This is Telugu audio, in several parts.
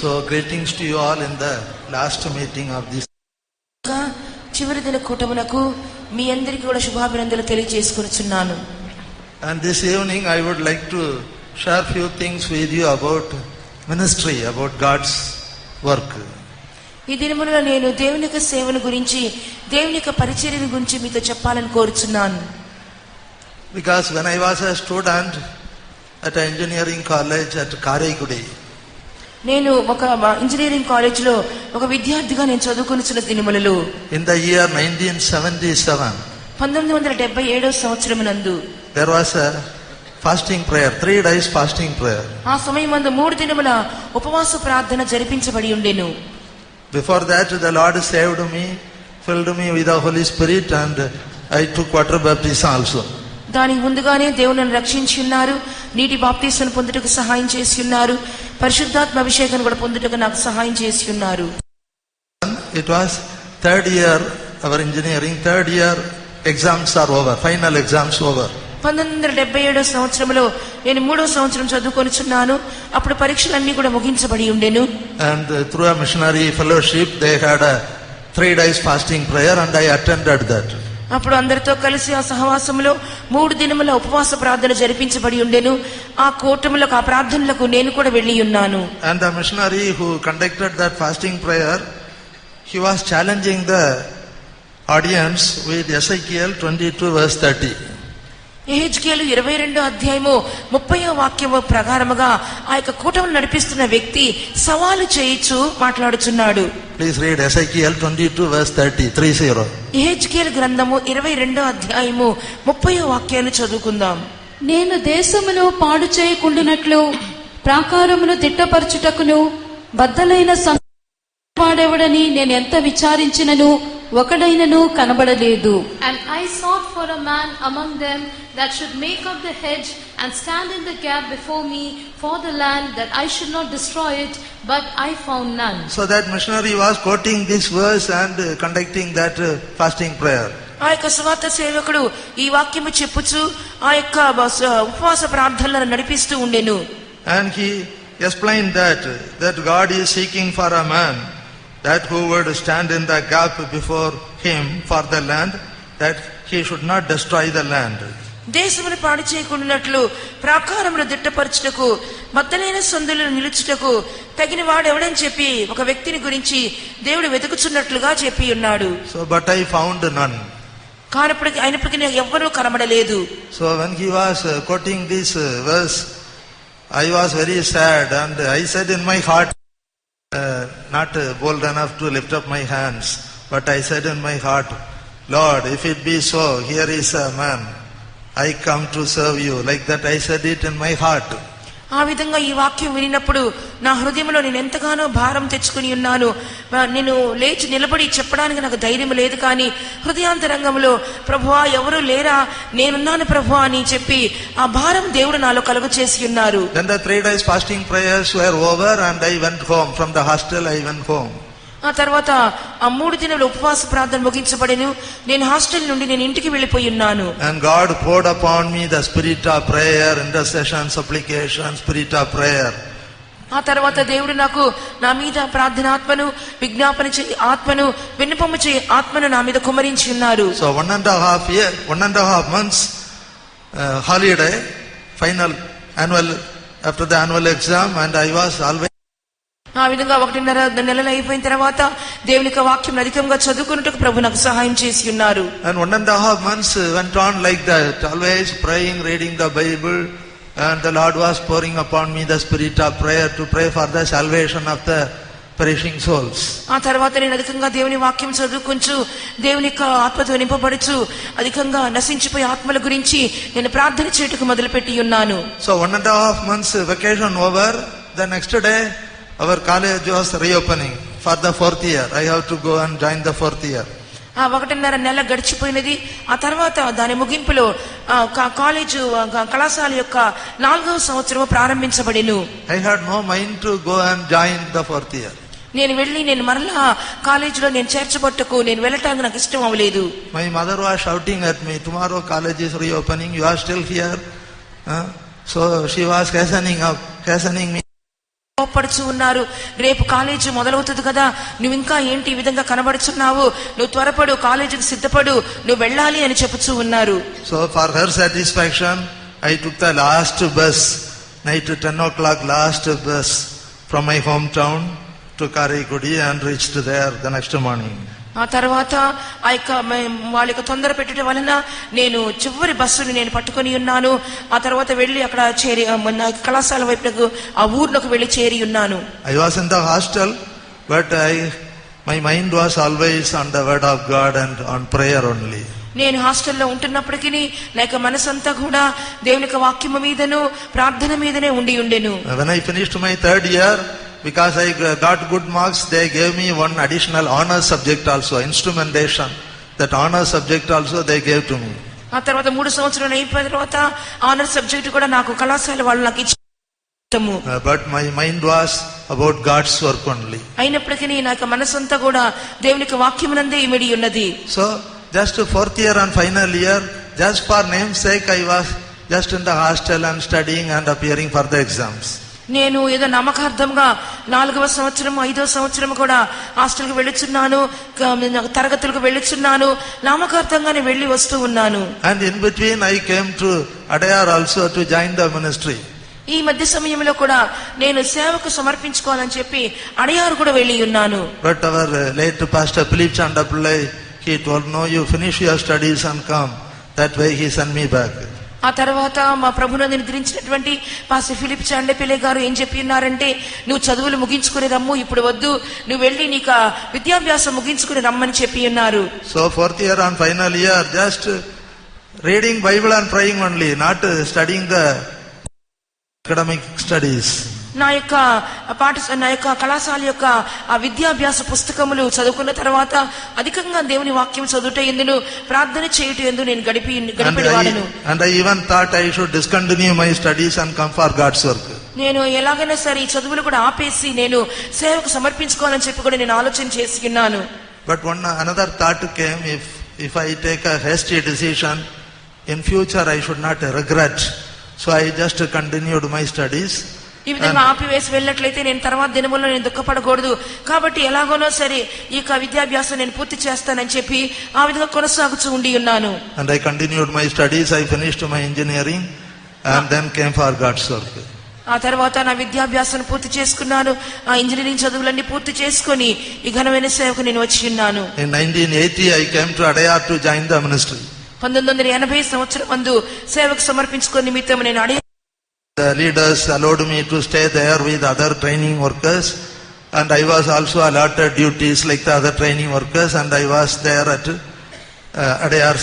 So greetings to you all in the last meeting of this. చివరి దిన కూటమునకు మీ అందరికీ కూడా శుభాభినందనలు తెలియజేసుకొనుచున్నాను. And this evening I would like to share few things with you about ministry, about God's work. ఈ దినమున నేను దేవుని యొక్క సేవను గురించి, దేవుని యొక్క పరిచర్యను గురించి మీతో చెప్పాలని కోరుచున్నాను. Because when I was a student at an engineering college at Karaigudi, నేను ఒక ఇంజనీరింగ్ కాలేజ్ లో ఒక విద్యార్థిగా నేను చదువుకొనుచున్న దినములలో in the year 1977, 1977 సంవత్సరమునందు there was a fasting prayer, 3 days fasting prayer. ఆ సమయమందు 3 దినముల ఉపవాస ప్రార్థన జరిపించబడి ఉండెను. Before that the Lord saved me, filled me with the Holy Spirit, and I took water baptism also. దానికి ముందుగానే దేవుని రక్షించి ఉన్నారు, నీటి బాప్తిస్మను పొందుటకు సహాయం చేసి ఉన్నారు, పరిశుద్ధాత్మ అభిషేకాన్ని కూడా పొందుటకు నాకు సహాయం చేసి ఉన్నారు. It was third year, our engineering third year exams are over, final exams over. 1977 సంవత్సరంలో నేను 3వ సంవత్సరం చదువుకొనుచున్నాను. అప్పుడు పరీక్షలన్నీ కూడా ముగించబడి ఉండెను. And through a missionary fellowship they had a 3 days fasting prayer, and I attended that. అప్పుడు అందరితో కలిసి ఆ సహవాసంలో 3 దినముల ఉపవాస ప్రార్థన జరిపించబడి ఉండెను. ఆ కూటములకు, ఆ ప్రార్థనలకు నేను కూడా వెళ్ళి ఉన్నాను. And the missionary who conducted that fasting prayer, he was challenging the audience with Ezekiel 22 verse 30. యెహెజ్కేలు 22వ అధ్యాయము 30వ వాక్యము ప్రకారముగా ఆ యొక్క కూటమును నడిపిస్తున్న వ్యక్తి సవాలు చేయిచు మాట్లాడుచున్నాడు. Please read Ezekiel 22 verse 30, 30. యెహెజ్కేలు గ్రంథము 22వ అధ్యాయము 30వ వాక్యాన్ని చదువుకుందాం. నేను దేశమును పాడు చేయకుండునట్లు ప్రాకారమును దిట్టపరచుటకును బద్దలైన వాడెవడని నేను ఎంత విచారించినను ఒకడైనను కనబడలేదు. And I sought for a man among them that should make up the hedge and stand in the gap before me for the land, that I should not destroy it, but I found none. So that missionary was quoting this verse and conducting that fasting prayer. ఆ యొక్క సువార్త సేవకుడు ఈ వాక్యము చెప్పుచు ఆ యొక్క ఉపవాస ప్రార్థనలను నడిపిస్తూ ఉండెను. And he explained that God is seeking for a man that who would stand in the gap before him for the land, that he should not destroy the land. దేశమును పాడు చేయకుండానట్లు ప్రాకారమును దిట్టపరచుటకు బద్దలైన సందులను నిలుచుటకు తగిన వాడెవడని చెప్పి ఒక వ్యక్తిని గురించి దేవుడు వెతుకుచున్నట్లుగా చెప్పి ఉన్నాడు. So but I found none. అయినప్పటికీ ఎవ్వరూ కనబడలేదు. So when he was quoting this verse, I was very sad, and I said in my heart, not bold enough to lift up my hands, but I said in my heart, Lord, if it be so, here is a man, I come to serve you. Like that I said it in my heart. ఆ విధంగా ఈ వాక్యం వినినప్పుడు నా హృదయంలో నేను ఎంతగానో భారం తెచ్చుకుని ఉన్నాను. నేను లేచి నిలబడి చెప్పడానికి నాకు ధైర్యం లేదు, కానీ హృదయాంతరంగంలో ప్రభువా ఎవరు లేరా, నేనున్నాను ప్రభువా అని చెప్పి ఆ భారం దేవుడు నాలో కలుగ చేసి ఉన్నారు. Then the 3 days fasting prayers were over, and I went home. From the hostel I went home. ఆ తర్వాత ఆ 3 దినాల ఉపవాస ప్రార్థన ముగించబడెను. నేను హాస్టల్ నుండి నేను ఇంటికి వెళ్ళిపోయి ఉన్నాను. And God poured upon me the spirit of prayer, intercession, supplication, spirit of prayer. ఆ తర్వాత దేవుడు నాకు నా మీద ప్రార్థనాత్మను, విజ్ఞాపన చేయ ఆత్మను, విన్నపము చేయ ఆత్మను నా మీద కుమ్మరించి ఉన్నారు. So 1.5 months holiday, final annual, after the annual exam, and I was always. ఆ విధంగా 1.5 నెలలు అయిపోయిన తర్వాత దేవుని యొక్క వాక్యం అధికంగా చదువుకున్నట్టుకు ప్రభు నాకు సహాయం చేసి ఉన్నారు. And 1.5 months went on like that, always praying, reading the Bible, and the Lord was pouring upon me the spirit of prayer to pray for the salvation of the perishing souls. ఆ తర్వాత నేను అధికంగా దేవుని వాక్యం చదువుకుంటూ దేవుని యొక్క ఆత్మతో నింపబడుచు అధికంగా నశించిపోయే ఆత్మల గురించి నేను ప్రార్థన చేయటకు మొదలుపెట్టి ఉన్నాను. So 1.5 months vacation over, the next day our college was reopening for the 4th year. I have to go and join the 4th year. ఆ 1.5 నెల గడిచిపోయినది. ఆ తర్వాత దాని ముగింపులో కాలేజు కళాశాల యొక్క 4వ సంవత్సరం ప్రారంభించబడెను. I had no mind to go and join the 4th year. నేను మరలా కాలేజీలో నేను చేర్చబట్టుకు నేను వెళ్ళటానికి నాకు ఇష్టం అవ్వలేదు. My mother was shouting at me, tomorrow college is reopening, you are still here. So she was hastening me. కోప్పడుచు ఉన్నారు. రేపు కాలేజీ మొదలవుతుంది కదా, నువ్వు ఇంకా ఏంటి ఈ విధంగా కనబడుచున్నావు, నువ్వు త్వరపడు, కాలేజీకి సిద్ధపడు, నువ్వు వెళ్ళాలి అని చెప్పుచూ ఉన్నారు. So for her satisfaction, I took the last bus, night 10 o'clock last bus from my hometown to Karikudi and reached there the next morning. ఆ తర్వాత వాళ్ళ యొక్క తొందర పెట్టడం వలన నేను చివరి బస్సుని నేను పట్టుకొని ఉన్నాను. ఆ తర్వాత వెళ్ళి అక్కడ చేరి కళాశాల వైపుకు ఆ ఊర్లోకి వెళ్ళి చేరి ఉన్నాను. I was in the hostel, but my mind was always on the word of God and on prayer only. నేను హాస్టల్లో ఉంటున్నప్పటికీ నా యొక్క మనసంతా కూడా దేవుని యొక్క వాక్యము మీదను ప్రార్థన మీదనే ఉండి ఉండెను. When I finished my third year, because I got good marks, they gave me one additional honor subject also, instrumentation. That honor subject also they gave to me. ఆ తర్వాత 3 సంవత్సరాలు అయిపోయిన తర్వాత ఆనర్ సబ్జెక్ట్ కూడా నాకు కళాశాల వాళ్ళు నాకు ఇచ్చాము. But my mind was about God's work only. అయినప్పటికీ నా యొక్క మనసంతా కూడా దేవుని యొక్క వాక్యమునందే ఇమిడి ఉన్నది. So just fourth year and final year, just for namesake, I was just in the hostel and studying and appearing for the exams. నేను ఏదో నమ్మకార్థంగా 4వ సంవత్సరం 5వ సంవత్సరం కూడా హాస్టల్కి వెళ్ళుచున్నాను, తరగతులకు వెళ్ళుచున్నాను, నామకార్థంగానే వెళ్ళి వస్తూ ఉన్నాను. And in between I came to Adayar also to join the ministry. ఈ మధ్య సమయంలో కూడా నేను సేవకు సమర్పించుకోవాలని చెప్పి అడయారు కూడా వెళ్ళి ఉన్నాను. But our late pastor Philip Chandapillai, he told, no, you finish your studies and come. That way he sent me back. ఆ తర్వాత మా ప్రభువుని నిద్రించినటువంటి పాస్టర్ ఫిలిప్ చాండపిల్లై గారు ఏం చెప్పి ఉన్నారంటే, నువ్వు చదువులు ముగించుకుని రమ్ము, ఇప్పుడు వద్దు, నువ్వు వెళ్ళి నీకు విద్యాభ్యాసం ముగించుకుని రమ్మని చెప్పి ఉన్నారు. So fourth year and final year, just reading Bible and praying only, not studying the academic studies. నా యొక్క కళాశాల యొక్క ఆ విద్యాభ్యాస పుస్తకములు చదువుకున్న తర్వాత అధికంగా దేవుని వాక్యం చదువుట ఎందును ప్రార్థన చేయుట ఎందు నేను గడిపేవాడను. And I even thought I should discontinue my studies and come for God's work. నేను ఎలాగైనా సరే ఈ చదువులు కూడా ఆపేసి నేను సేవకు సమర్పించుకోవాలని చెప్పి కూడా నేను ఆలోచన చేసి ఉన్నాను. But another thought came, if I take a hasty decision, in future I should not regret. So I just continued my studies. ఈ విధంగా ఆపివేసి వెళ్ళినట్లయితే నేను తర్వాత దినముల్లో నేను దుఃఖపడకూడదు, కాబట్టి ఎలాగోనో సరే ఈ విద్యాభ్యాసం నేను పూర్తి చేస్తానని చెప్పి ఆ విధంగా కొనసాగుతూ ఉండి ఉన్నాను. And I continued my studies. I finished my engineering and then came for God's work. ఆ తర్వాత నా విద్యాభ్యాసాన్ని పూర్తి చేసుకున్నాను. ఆ ఇంజనీరింగ్ చదువులన్నీ పూర్తి చేసుకుని ఈ ఘనమైన సేవకు నేను వచ్చి ఉన్నాను. In 1980 I came to Adayar to join the ministry. 1980 సంవత్సరం నందు సేవకు సమర్పించుకునే నిమిత్తం నేను Adyar. The leaders allowed me to stay there with other training workers, and I was also allotted duties like the other training workers, and I was there at Adayar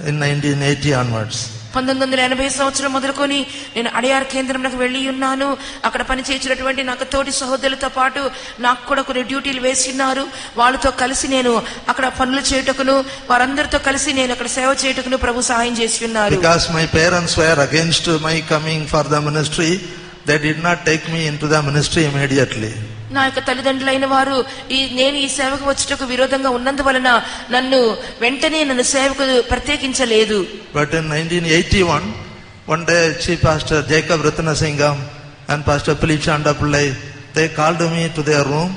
in 1980 onwards. 1980 సంవత్సరం మొదలుకొని నేను అడయార్ కేంద్రంలోకి వెళ్ళి ఉన్నాను. అక్కడ పనిచేసినటువంటి నాకు తోటి సహోదరులతో పాటు నాకు కూడా కొన్ని డ్యూటీలు వేసిన్నారు. వాళ్ళతో కలిసి నేను అక్కడ పనులు చేయుటకును వారందరితో కలిసి నేను అక్కడ సేవ చేయుటకును ప్రభు సహాయం చేసి ఉన్నారు. Because my parents were against my coming for the ministry, they did not take me into the ministry immediately. నా యొక్క తల్లిదండ్రులైన వారు నేను ఈ సేవకు వచ్చుటకు విరోధంగా ఉన్నందువలన వెంటనే నన్ను సేవకు ప్రత్యేకించలేదు. But in 1981, one day Chief Pastor Jacob Ratnasingham and Pastor Philip Chandapillai, they called me to their room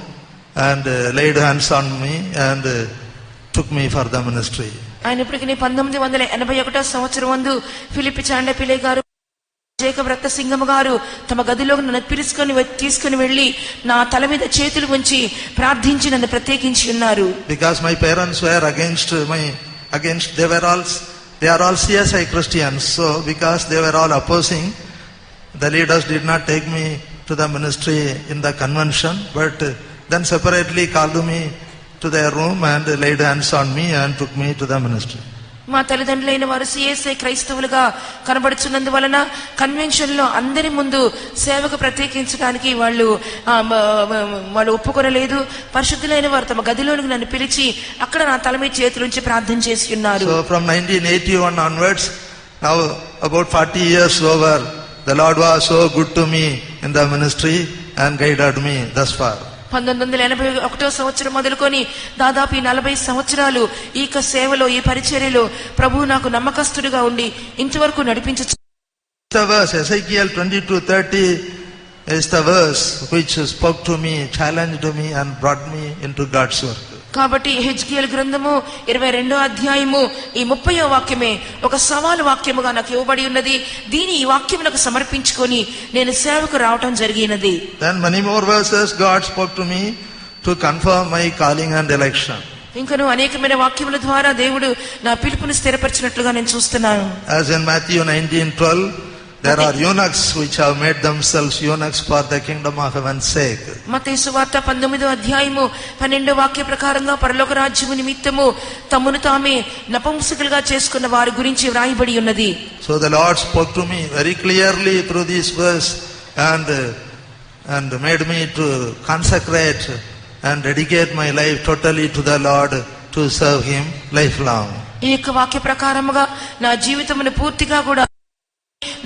and laid hands on me and took me for the ministry. అయినప్పటికీ 1981 సంవత్సరం నందు ఫిలిప్ చాండపిల్లై గారు జేకబ్ రత్నసింగం గారు తమ గదిలోకి నన్ను తీసుకుని వెళ్లి నా తల మీద చేతులు ఉంచి ప్రార్థించి నన్ను ప్రత్యేకించి ఉన్నారు. Because my parents were they are all CSI Christians, so because they were all opposing, the leaders did not take me to the ministry in the convention, but then separately called me to their room and laid hands on me and took me to the ministry. మా తల్లిదండ్రులైన వారు సిఎస్ఐ క్రైస్తవులుగా కనబడుచున్నందువలన కన్వెన్షన్ లో అందరి ముందు సేవకు ప్రత్యేకించడానికి వాళ్ళు ఒప్పుకొనలేదు. పరిశుద్ధులైన వారు తమ గదిలోనికి నన్ను పిలిచి అక్కడ నా తల మీద చేతులుంచి ప్రార్థన చేసి ఉన్నారు. So from 1981 onwards, now about 40 years over, the Lord was so good to me in the ministry and guided me thus far. 1981 సంవత్సరం మొదలుకొని దాదాపు 40 సంవత్సరాలు ఈ సేవలో ఈ పరిచర్యలో ప్రభువు నాకు నమ్మకస్తుడిగా ఉండి ఇంతవరకు నడిపించు. Ezekiel 22:30, is the verse which spoke to me, challenged me and brought me into God's work. కాబట్టి హెజ్కేల్ గ్రంథము 22వ అధ్యాయము ఈ 30వ వాక్యమే ఒక సవాలు వాక్యముగా నాకు ఇవ్వబడి ఉన్నది. దీని ఈ వాక్యమునకు సమర్పించుకొని నేను సేవకు రావటం జరిగినది. Then many more verses God spoke to me to confirm my calling and election. ఇంకను అనేకమైన వాక్యముల ద్వారా దేవుడు నా పిలుపుని స్థిరపరిచినట్లుగా నేను చూస్తున్నాను. As in Matthew 19:12, there are eunuchs which have made themselves eunuchs for the kingdom of heaven's sake. మత్తయి సువార్త 19వ అధ్యాయము 12వ వాక్య ప్రకారంగా పరలోక రాజ్యము నిమిత్తము తమను తామే నపుంసకులుగా చేసుకున్న వారి గురించి వ్రాయబడి ఉన్నది. So the Lord spoke to me very clearly through this verse and made me to consecrate and dedicate my life totally to the Lord to serve Him lifelong. ఈ యొక్క వాక్య ప్రకారముగా నా జీవితమును పూర్తిగా కూడా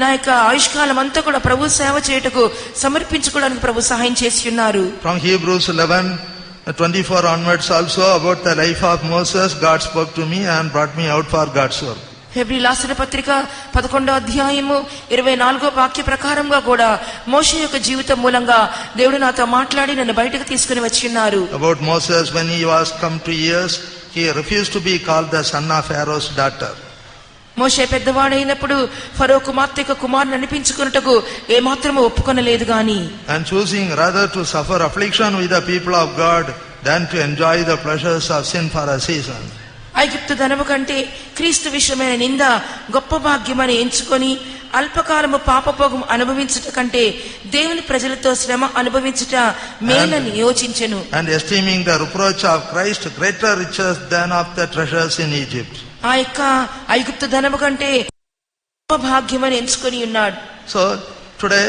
నా యొక్క ఆయుష్కాలం అంతా కూడా ప్రభు సేవ చేయుటకు సమర్పించుకోవడానికి ప్రభు సహాయం చేసి ఉన్నారు. From Hebrews 11:24 onwards also about the life of Moses, God spoke to me and brought me out for God's work. Hebrew రాసిన పత్రిక 11వ అధ్యాయము 24వ వాక్య ప్రకారంగా కూడా మోషే యొక్క జీవితం మూలంగా దేవుడు నాతో మాట్లాడి నన్ను బయటకు తీసుకుని వచ్చి ఉన్నారు. About Moses, when he was come to years, he refused to be called the son of Pharaoh's daughter. మోషే పెద్దవాడైనప్పుడు ఫరో కుమార్తె యొక్క కుమారుని అనిపించుకున్నటకు ఏమాత్రము ఒప్పుకొనలేదు గాని, And choosing rather to suffer affliction with the people of God than to enjoy the pleasures of sin for a season. ఐగుప్తు ధనము కంటే క్రీస్తు విషయమైన నింద గొప్ప భాగ్యమని ఎంచుకొని అల్పకాలము పాపభోగం అనుభవించుట కంటే దేవుని ప్రజలతో శ్రమ అనుభవించుట మేలని యోచించెను. And esteeming the reproach of Christ greater riches than of the treasures in Egypt. ఆ యొక్క ఐగుప్తు ధనము కంటే గొప్ప భాగ్యమని ఎంచుకొని ఉన్నాడు. So today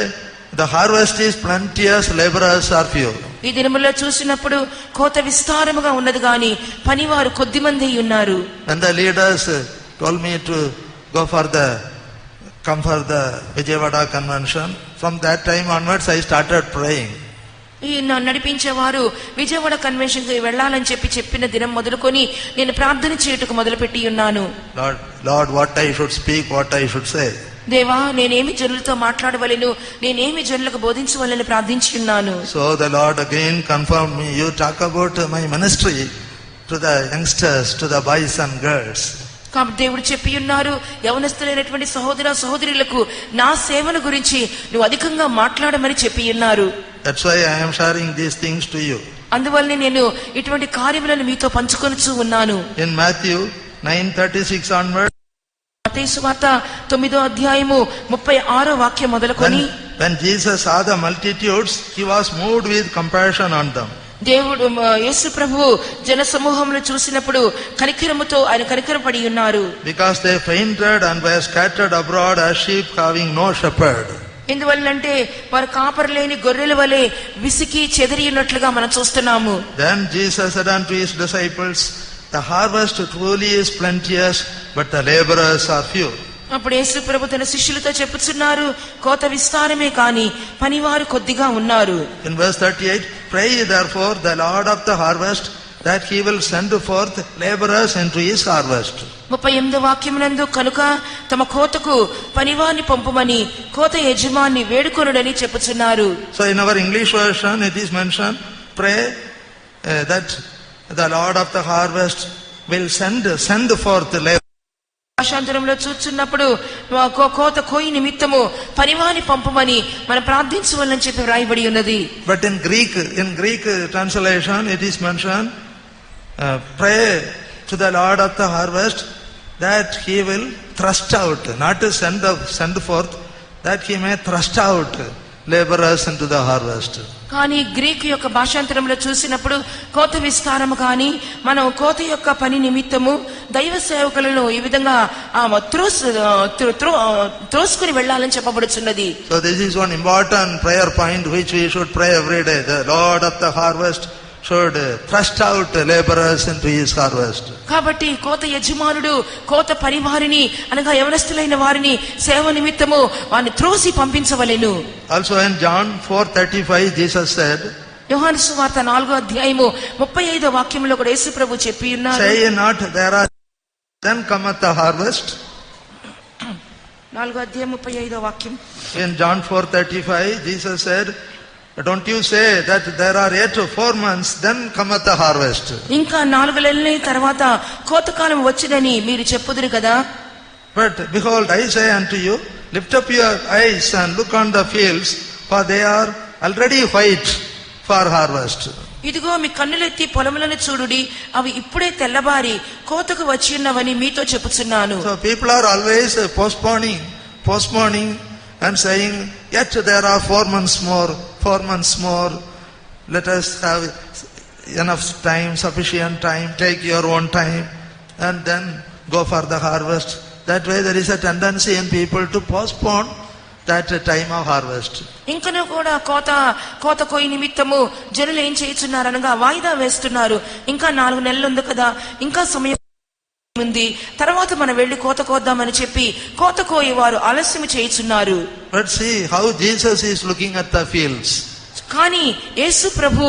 the harvest is plenteous, laborers are few. ఈ దినములో చూసినప్పుడు కోత విస్తారముగా ఉన్నది గాని పనివారు కొద్ది మంది ఉన్నారు. When the leaders told me to come for the Vijayawada convention, from that time onwards I started praying. ఈ నడిపించేవారు విజయవాడ కన్వెన్షన్ కి వెళ్లాలని చెప్పిన దినం మొదలుకొని నేను ప్రార్థన చేయుటకు మొదలుపెట్టి ఉన్నాను. Lord, what I should speak, what I should say. దేవా, నేనేమి జనులతో మాట్లాడవలెను, నేనేమి జనులకు బోధించవలెను ప్రార్థించి ఉన్నాను. So the Lord again confirmed me. You talk about my ministry to the youngsters, to the boys and girls. కాబట్టి దేవుడు చెప్పి ఉన్నారు, యవనస్తులైనటువంటి సహోదర సహోదరులకు నా సేవల గురించి నువ్వు అధికంగా మాట్లాడమని చెప్పి ఉన్నారు. That's why I am sharing these things to you. అందువల్లనే నేను ఇటువంటి కార్యములను మీతో పంచుకొనుచూ ఉన్నాను. In Matthew 9:36 onward, మత్తయి సువార్త 9వ అధ్యాయము 36వ వాక్యం మొదలుకొని, when Jesus saw the multitudes, he was moved with compassion on them. దేవుడు యేసు ప్రభువు జన సమూహమును చూసినప్పుడు కనికరముతో ఆయన కనికరపడి ఉన్నారు. Because they fainted and were scattered abroad as sheep having no shepherd. ఎందువల్లంటే వారు కాపరి లేని గొర్రెల వలె విసికి చెదిరి ఉన్నట్లుగా మనం చూస్తున్నాము. Then Jesus said unto his disciples, the harvest truly is plenteous, but the laborers are few. అప్పుడు యేసు ప్రభు తన శిష్యులతో చెప్పుచున్నారు, కోత విస్తారమే కాని పనివారు కొద్దిగా ఉన్నారు. In verse 38, pray therefore the Lord of the harvest that he will send forth laborers into his harvest. 38వ వాక్యమునందు కనుక తమ కోతకు పనివారిని పంపుమని కోత యజమాని వేడుకొనుడని చెప్పుచున్నారు. So in our English version it is mentioned, pray that the Lord of the harvest will send forth laborers. భాషాంతరంలో చూస్తున్నప్పుడు కోత కోయి నిమిత్తము పనివారిని పంపమని మనం ప్రార్థించవలని చెప్పి వ్రాయబడి ఉన్నది. But in Greek translation it is mentioned, pray to the Lord of the harvest that he will thrust out, not to send forth, that he may thrust out laborers into the harvest. కానీ గ్రీక్ యొక్క భాషాంతరంలో చూసినప్పుడు కోత విస్తారము కానీ మనం కోత యొక్క పని నిమిత్తము దైవ సేవకులను ఈ విధంగా త్రోసుకుని వెళ్ళాలని చెప్పబడుచున్నది. So this is one important prayer point which we should pray every day. The Lord of the harvest should thrust out laborers into his harvest. కాబట్టి కోత యజమానుడు కోత పరివారిని అనగా యవనస్తులైన వారిని సేవ నిమిత్తము వారిని త్రోసి పంపించవలెను. Also in John 4:35 Jesus said, యోహాను సువార్త 4వ అధ్యాయము 35వ వాక్యంలో కూడా యేసు ప్రభు చెప్పి ఉన్నారు, say not there are then cometh the harvest. 4:35 వాక్యం. In John 4:35, Jesus said, don't you say that there are yet 4 months, then cometh the harvest. ఇంకా 4 నెలల తర్వాత కోతకాలం వచ్చినని మీరు చెప్పుదురు కదా. But behold, I say unto you, lift up your eyes and look on the fields, for they are already white for harvest. ఇదిగో మీ కన్నులెత్తి పొలములను చూడుడి, అవి ఇప్పుడే తెల్లబారి కోతకు వచ్చి ఉన్నవని మీతో చెప్పుచున్నాను. So people are always postponing and saying, yet there are 4 months more, let us have enough time, sufficient time, take your own time and then go for the harvest. That way there is a tendency in people to postpone that time of harvest. ఇంకను కూడా కోత కోయి నిమిత్తము జనులు ఏం చేస్తున్నారు అనగా వాయిదా వేస్తున్నారు. ఇంకా 4 నెలలు ఉంది కదా, ఇంకా సమయం ఉంది, తర్వాత మనం వెళ్లి కోత కోద్దామని చెప్పి కోత కోయి వారు ఆలస్యం చేయుచున్నారు. But see how Jesus is looking at the fields. కానీ యేసు ప్రభు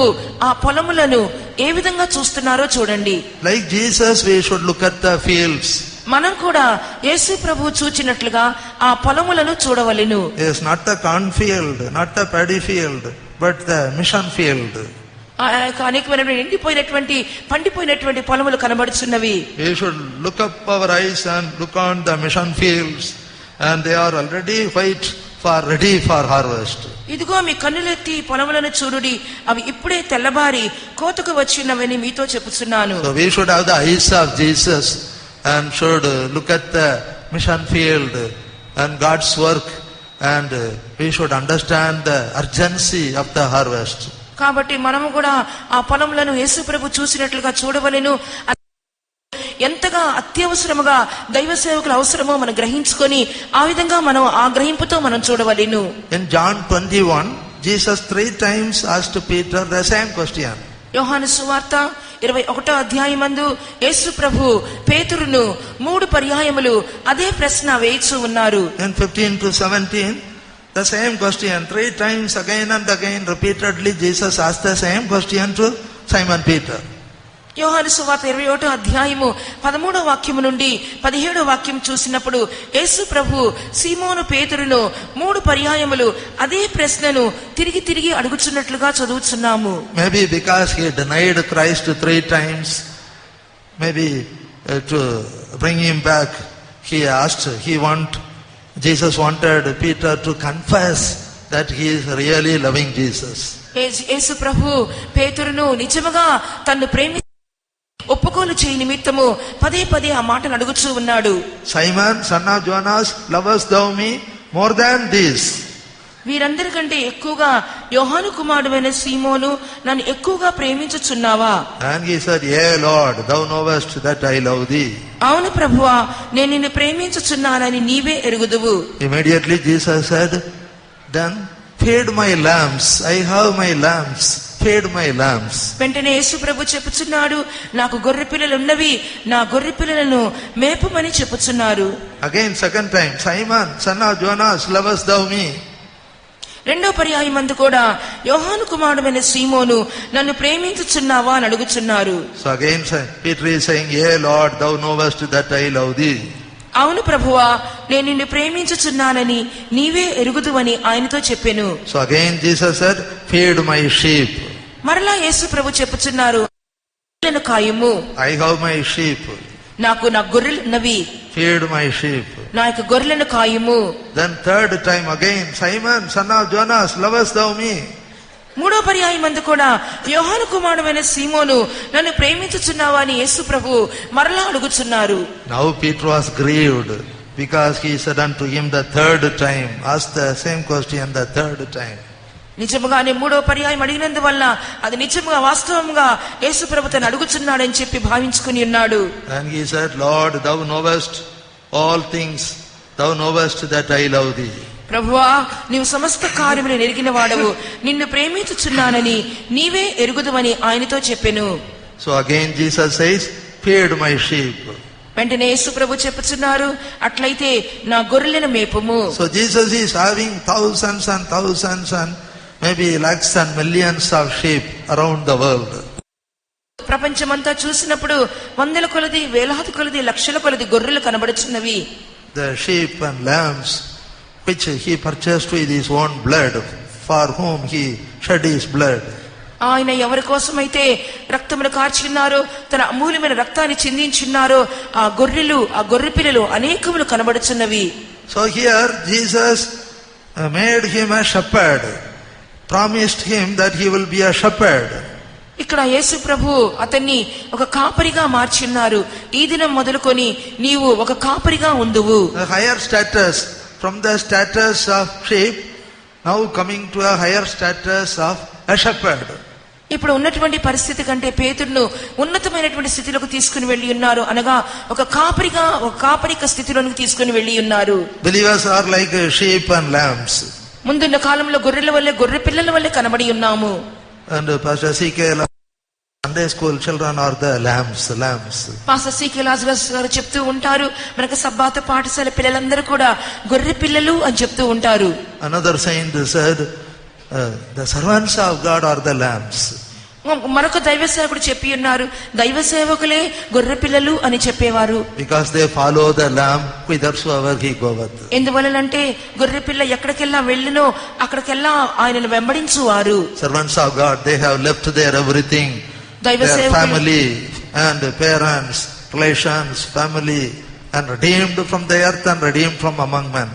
ఆ పొలములను ఏ విధంగా చూస్తున్నారో చూడండి. Like Jesus we should look at the fields. మనం కూడా యేసు ప్రభు చూచినట్లుగా ఆ పొలములను చూడవలెను. Yes, not the corn field, not the paddy field, but the mission field. అనేకమైన ఎండిపోయినటువంటి పండిపోయినటువంటి పొలములు కనబడుచున్నవి. We should look up our eyes and look on the mission fields, and they are already white, ready for harvest. ఇదిగో మీ కన్నులెత్తి పొలములను చూడుడి, అవి ఇప్పుడే తెల్లబారి కోతకు వచ్చినవని మీతో చెప్పుచున్నాను. So we should have the eyes of Jesus and should look at the mission field and God's work, and we should understand the urgency of the harvest. కాబట్టి మనము కూడా ఆ పొలములను యేసు ప్రభు చూసినట్లుగా చూడవలెను. ఎంతగా అత్యవసరముగా దైవ సేవకుల అవసరమో మనం గ్రహించుకొని ఆ విధంగా మనం ఆ గ్రహింపుతో మనం చూడవలెను. In John 21, Jesus 3 times asked Peter the same question. యోహాను సువార్త 21వ అధ్యాయమందు యేసు ప్రభు పేతురును 3 పర్యాయములు అదే ప్రశ్న వేయిచూ ఉన్నారు. In 15 to 17, the same question 3 times again and again repeatedly Jesus asked the same question to Simon Peter. యోహాను సువార్త 21వ అధ్యాయము 13వ వాక్యము నుండి 17వ వాక్యం చూసినప్పుడు యేసు ప్రభు సీమోను పేతురును 3 పర్యాయములు అదే ప్రశ్నను తిరిగి అడుగుచున్నట్లుగా చదువుచున్నాము. Maybe because he denied Christ 3 times, maybe to bring him back, Jesus wanted Peter to confess that he is really loving Jesus. యేసు ప్రభు పేతురును నిజముగా తన్ను ప్రేమి ఒప్పుకోలు చేయ నిమిత్తము పదే ఆ మాటను అడుగుచూ ఉన్నాడు. Simon, son of Jonas, lovest thou me more than this? వీరందరికంటే ఎక్కువగా యోహాను కుమారుడైన సీమోను నన్ను ఎక్కువగా ప్రేమించుచున్నావా? And he said, yea Lord, thou knowest that I love thee. అవును ప్రభువా, నేను నిన్ను ప్రేమించుచున్నానని నీవే ఎరుగుదువు. Immediately Jesus said, then feed my lambs. I have my lambs. Feed my lambs. వెంటనే యేసు ప్రభు చెప్పుచున్నాడు, నాకు గొర్రె పిల్లలు ఉన్నవి, నా గొర్రె పిల్లలను మేపమని చెప్పుచున్నారు. Again second time, Simon, son of Jonas, lovest thou me? రెండో పర్యాయమందు కూడా యోహాను కుమారుడైన సీమోను నన్ను ప్రేమించుచున్నావా అని అడుగుచున్నారు. So again Peter is saying, yea Lord, thou knowest that I love thee. అవును ప్రభువా, నేను నిన్ను ప్రేమించుచున్నానని నీవే ఎరుగుదువని ఆయనతో చెప్పెను. So again Jesus said, feed my sheep. మరలా యేసు ప్రభు చెప్పుచున్నారు, గొర్రెలను కాయుము. I have my sheep. నాకు నా గొర్రెలు ఉన్నవి. Feed my sheep. నా యొక్క గొర్రెలను కాయుము. Then third time again, Simon, son of Jonas, lovest thou me? మూడో పర్యాయమందు కూడా యోహాను కుమారుడైన సీమోను నన్ను ప్రేమించుచున్నావా అని యేసు ప్రభు మరలా అడుగుచున్నారు. Now Peter was grieved because he said unto him the third time, asked the same question the third time. నిజముగానే మూడో పర్యాయం అడిగినందువల్ల అది నిజముగా వాస్తవంగా యేసు ప్రభు తను అడుగుచున్నాడని చెప్పి భావించుకుని ఉన్నాడు. And he said, Lord, thou knowest all things, thou knowest that I love thee. ప్రభువా, నీవు సమస్త కార్యములు ఎరిగిన వాడవు, నిన్ను ప్రేమించుచున్నానని నీవే ఎరుగుదువని ఆయనతో చెప్పెను. So again Jesus says, feed my sheep. వెంటనే యేసు ప్రభు చెప్పుచున్నారు, అట్లయితే నా గొర్రెలను మేపుము. So Jesus is having thousands and thousands and maybe lakhs and millions of sheep around the world. ప్రపంచమంతా చూసినప్పుడు వందల కొలది, వేలాది కొలది, లక్షల కొలది గొర్రెలు కనబడుచున్నవి. the sheep and lambs which he purchased with his own blood, for whom he shed his blood. ఆయన ఎవరి కోసమైతే రక్తమును కార్చున్నారో, తన అమూల్యమైన రక్తాన్ని చిందించున్నారో ఆ గొర్రెలు, ఆ గొర్రె పిల్లలు అనేకములు కనబడుచున్నవి. So here Jesus made him a shepherd, promised him that he will be a shepherd. ఇక్కడ యేసు ప్రభు అతన్ని ఒక కాపరిగా మార్చున్నారు. ఈ దినం మొదలుకొని నీవు ఒక కాపరిగా ఉందువు. A higher status, from the status of sheep, now coming to a higher status of a shepherd. ఇప్పుడు ఉన్నటువంటి పరిస్థితి కంటే పేతురును ఉన్నతమైనటువంటి స్థితిలోకి తీసుకుని వెళ్లి ఉన్నారు, అనగా ఒక కాపరిగా, ఒక కాపరిక స్థితిలోకి తీసుకుని వెళ్లి ఉన్నారు. Believers are like sheep and lambs. ముందున్న కాలంలో గొర్రెల వల్లే, గొర్రె పిల్లల వల్లే కనబడి ఉన్నాము. And Pastor C.K. Sunday school children are the lambs. Pastor C.K. Lazarus గారు చెప్తూ ఉంటారు, మనకు సబ్బాత పాఠశాల పిల్లలందరూ కూడా గొర్రె పిల్లలు అని చెప్తూ ఉంటారు. Another saint said, the servants of God are the lambs. మరొక దైవ సేవకుడు చెప్పి ఉన్నారు, దైవ సేవకులే గొర్రె పిల్లలు అని చెప్పేవారు. Because they follow the lamb whithersoever he goeth. ఎందువలనంటే గొర్రె పిల్ల ఎక్కడికెళ్ళా వెళ్ళినో అక్కడికెళ్ళా ఆయనను వెంబడించువారు. Servants of God, they have left their everything, their family and parents, relations, family, and redeemed from the earth and redeemed from among men.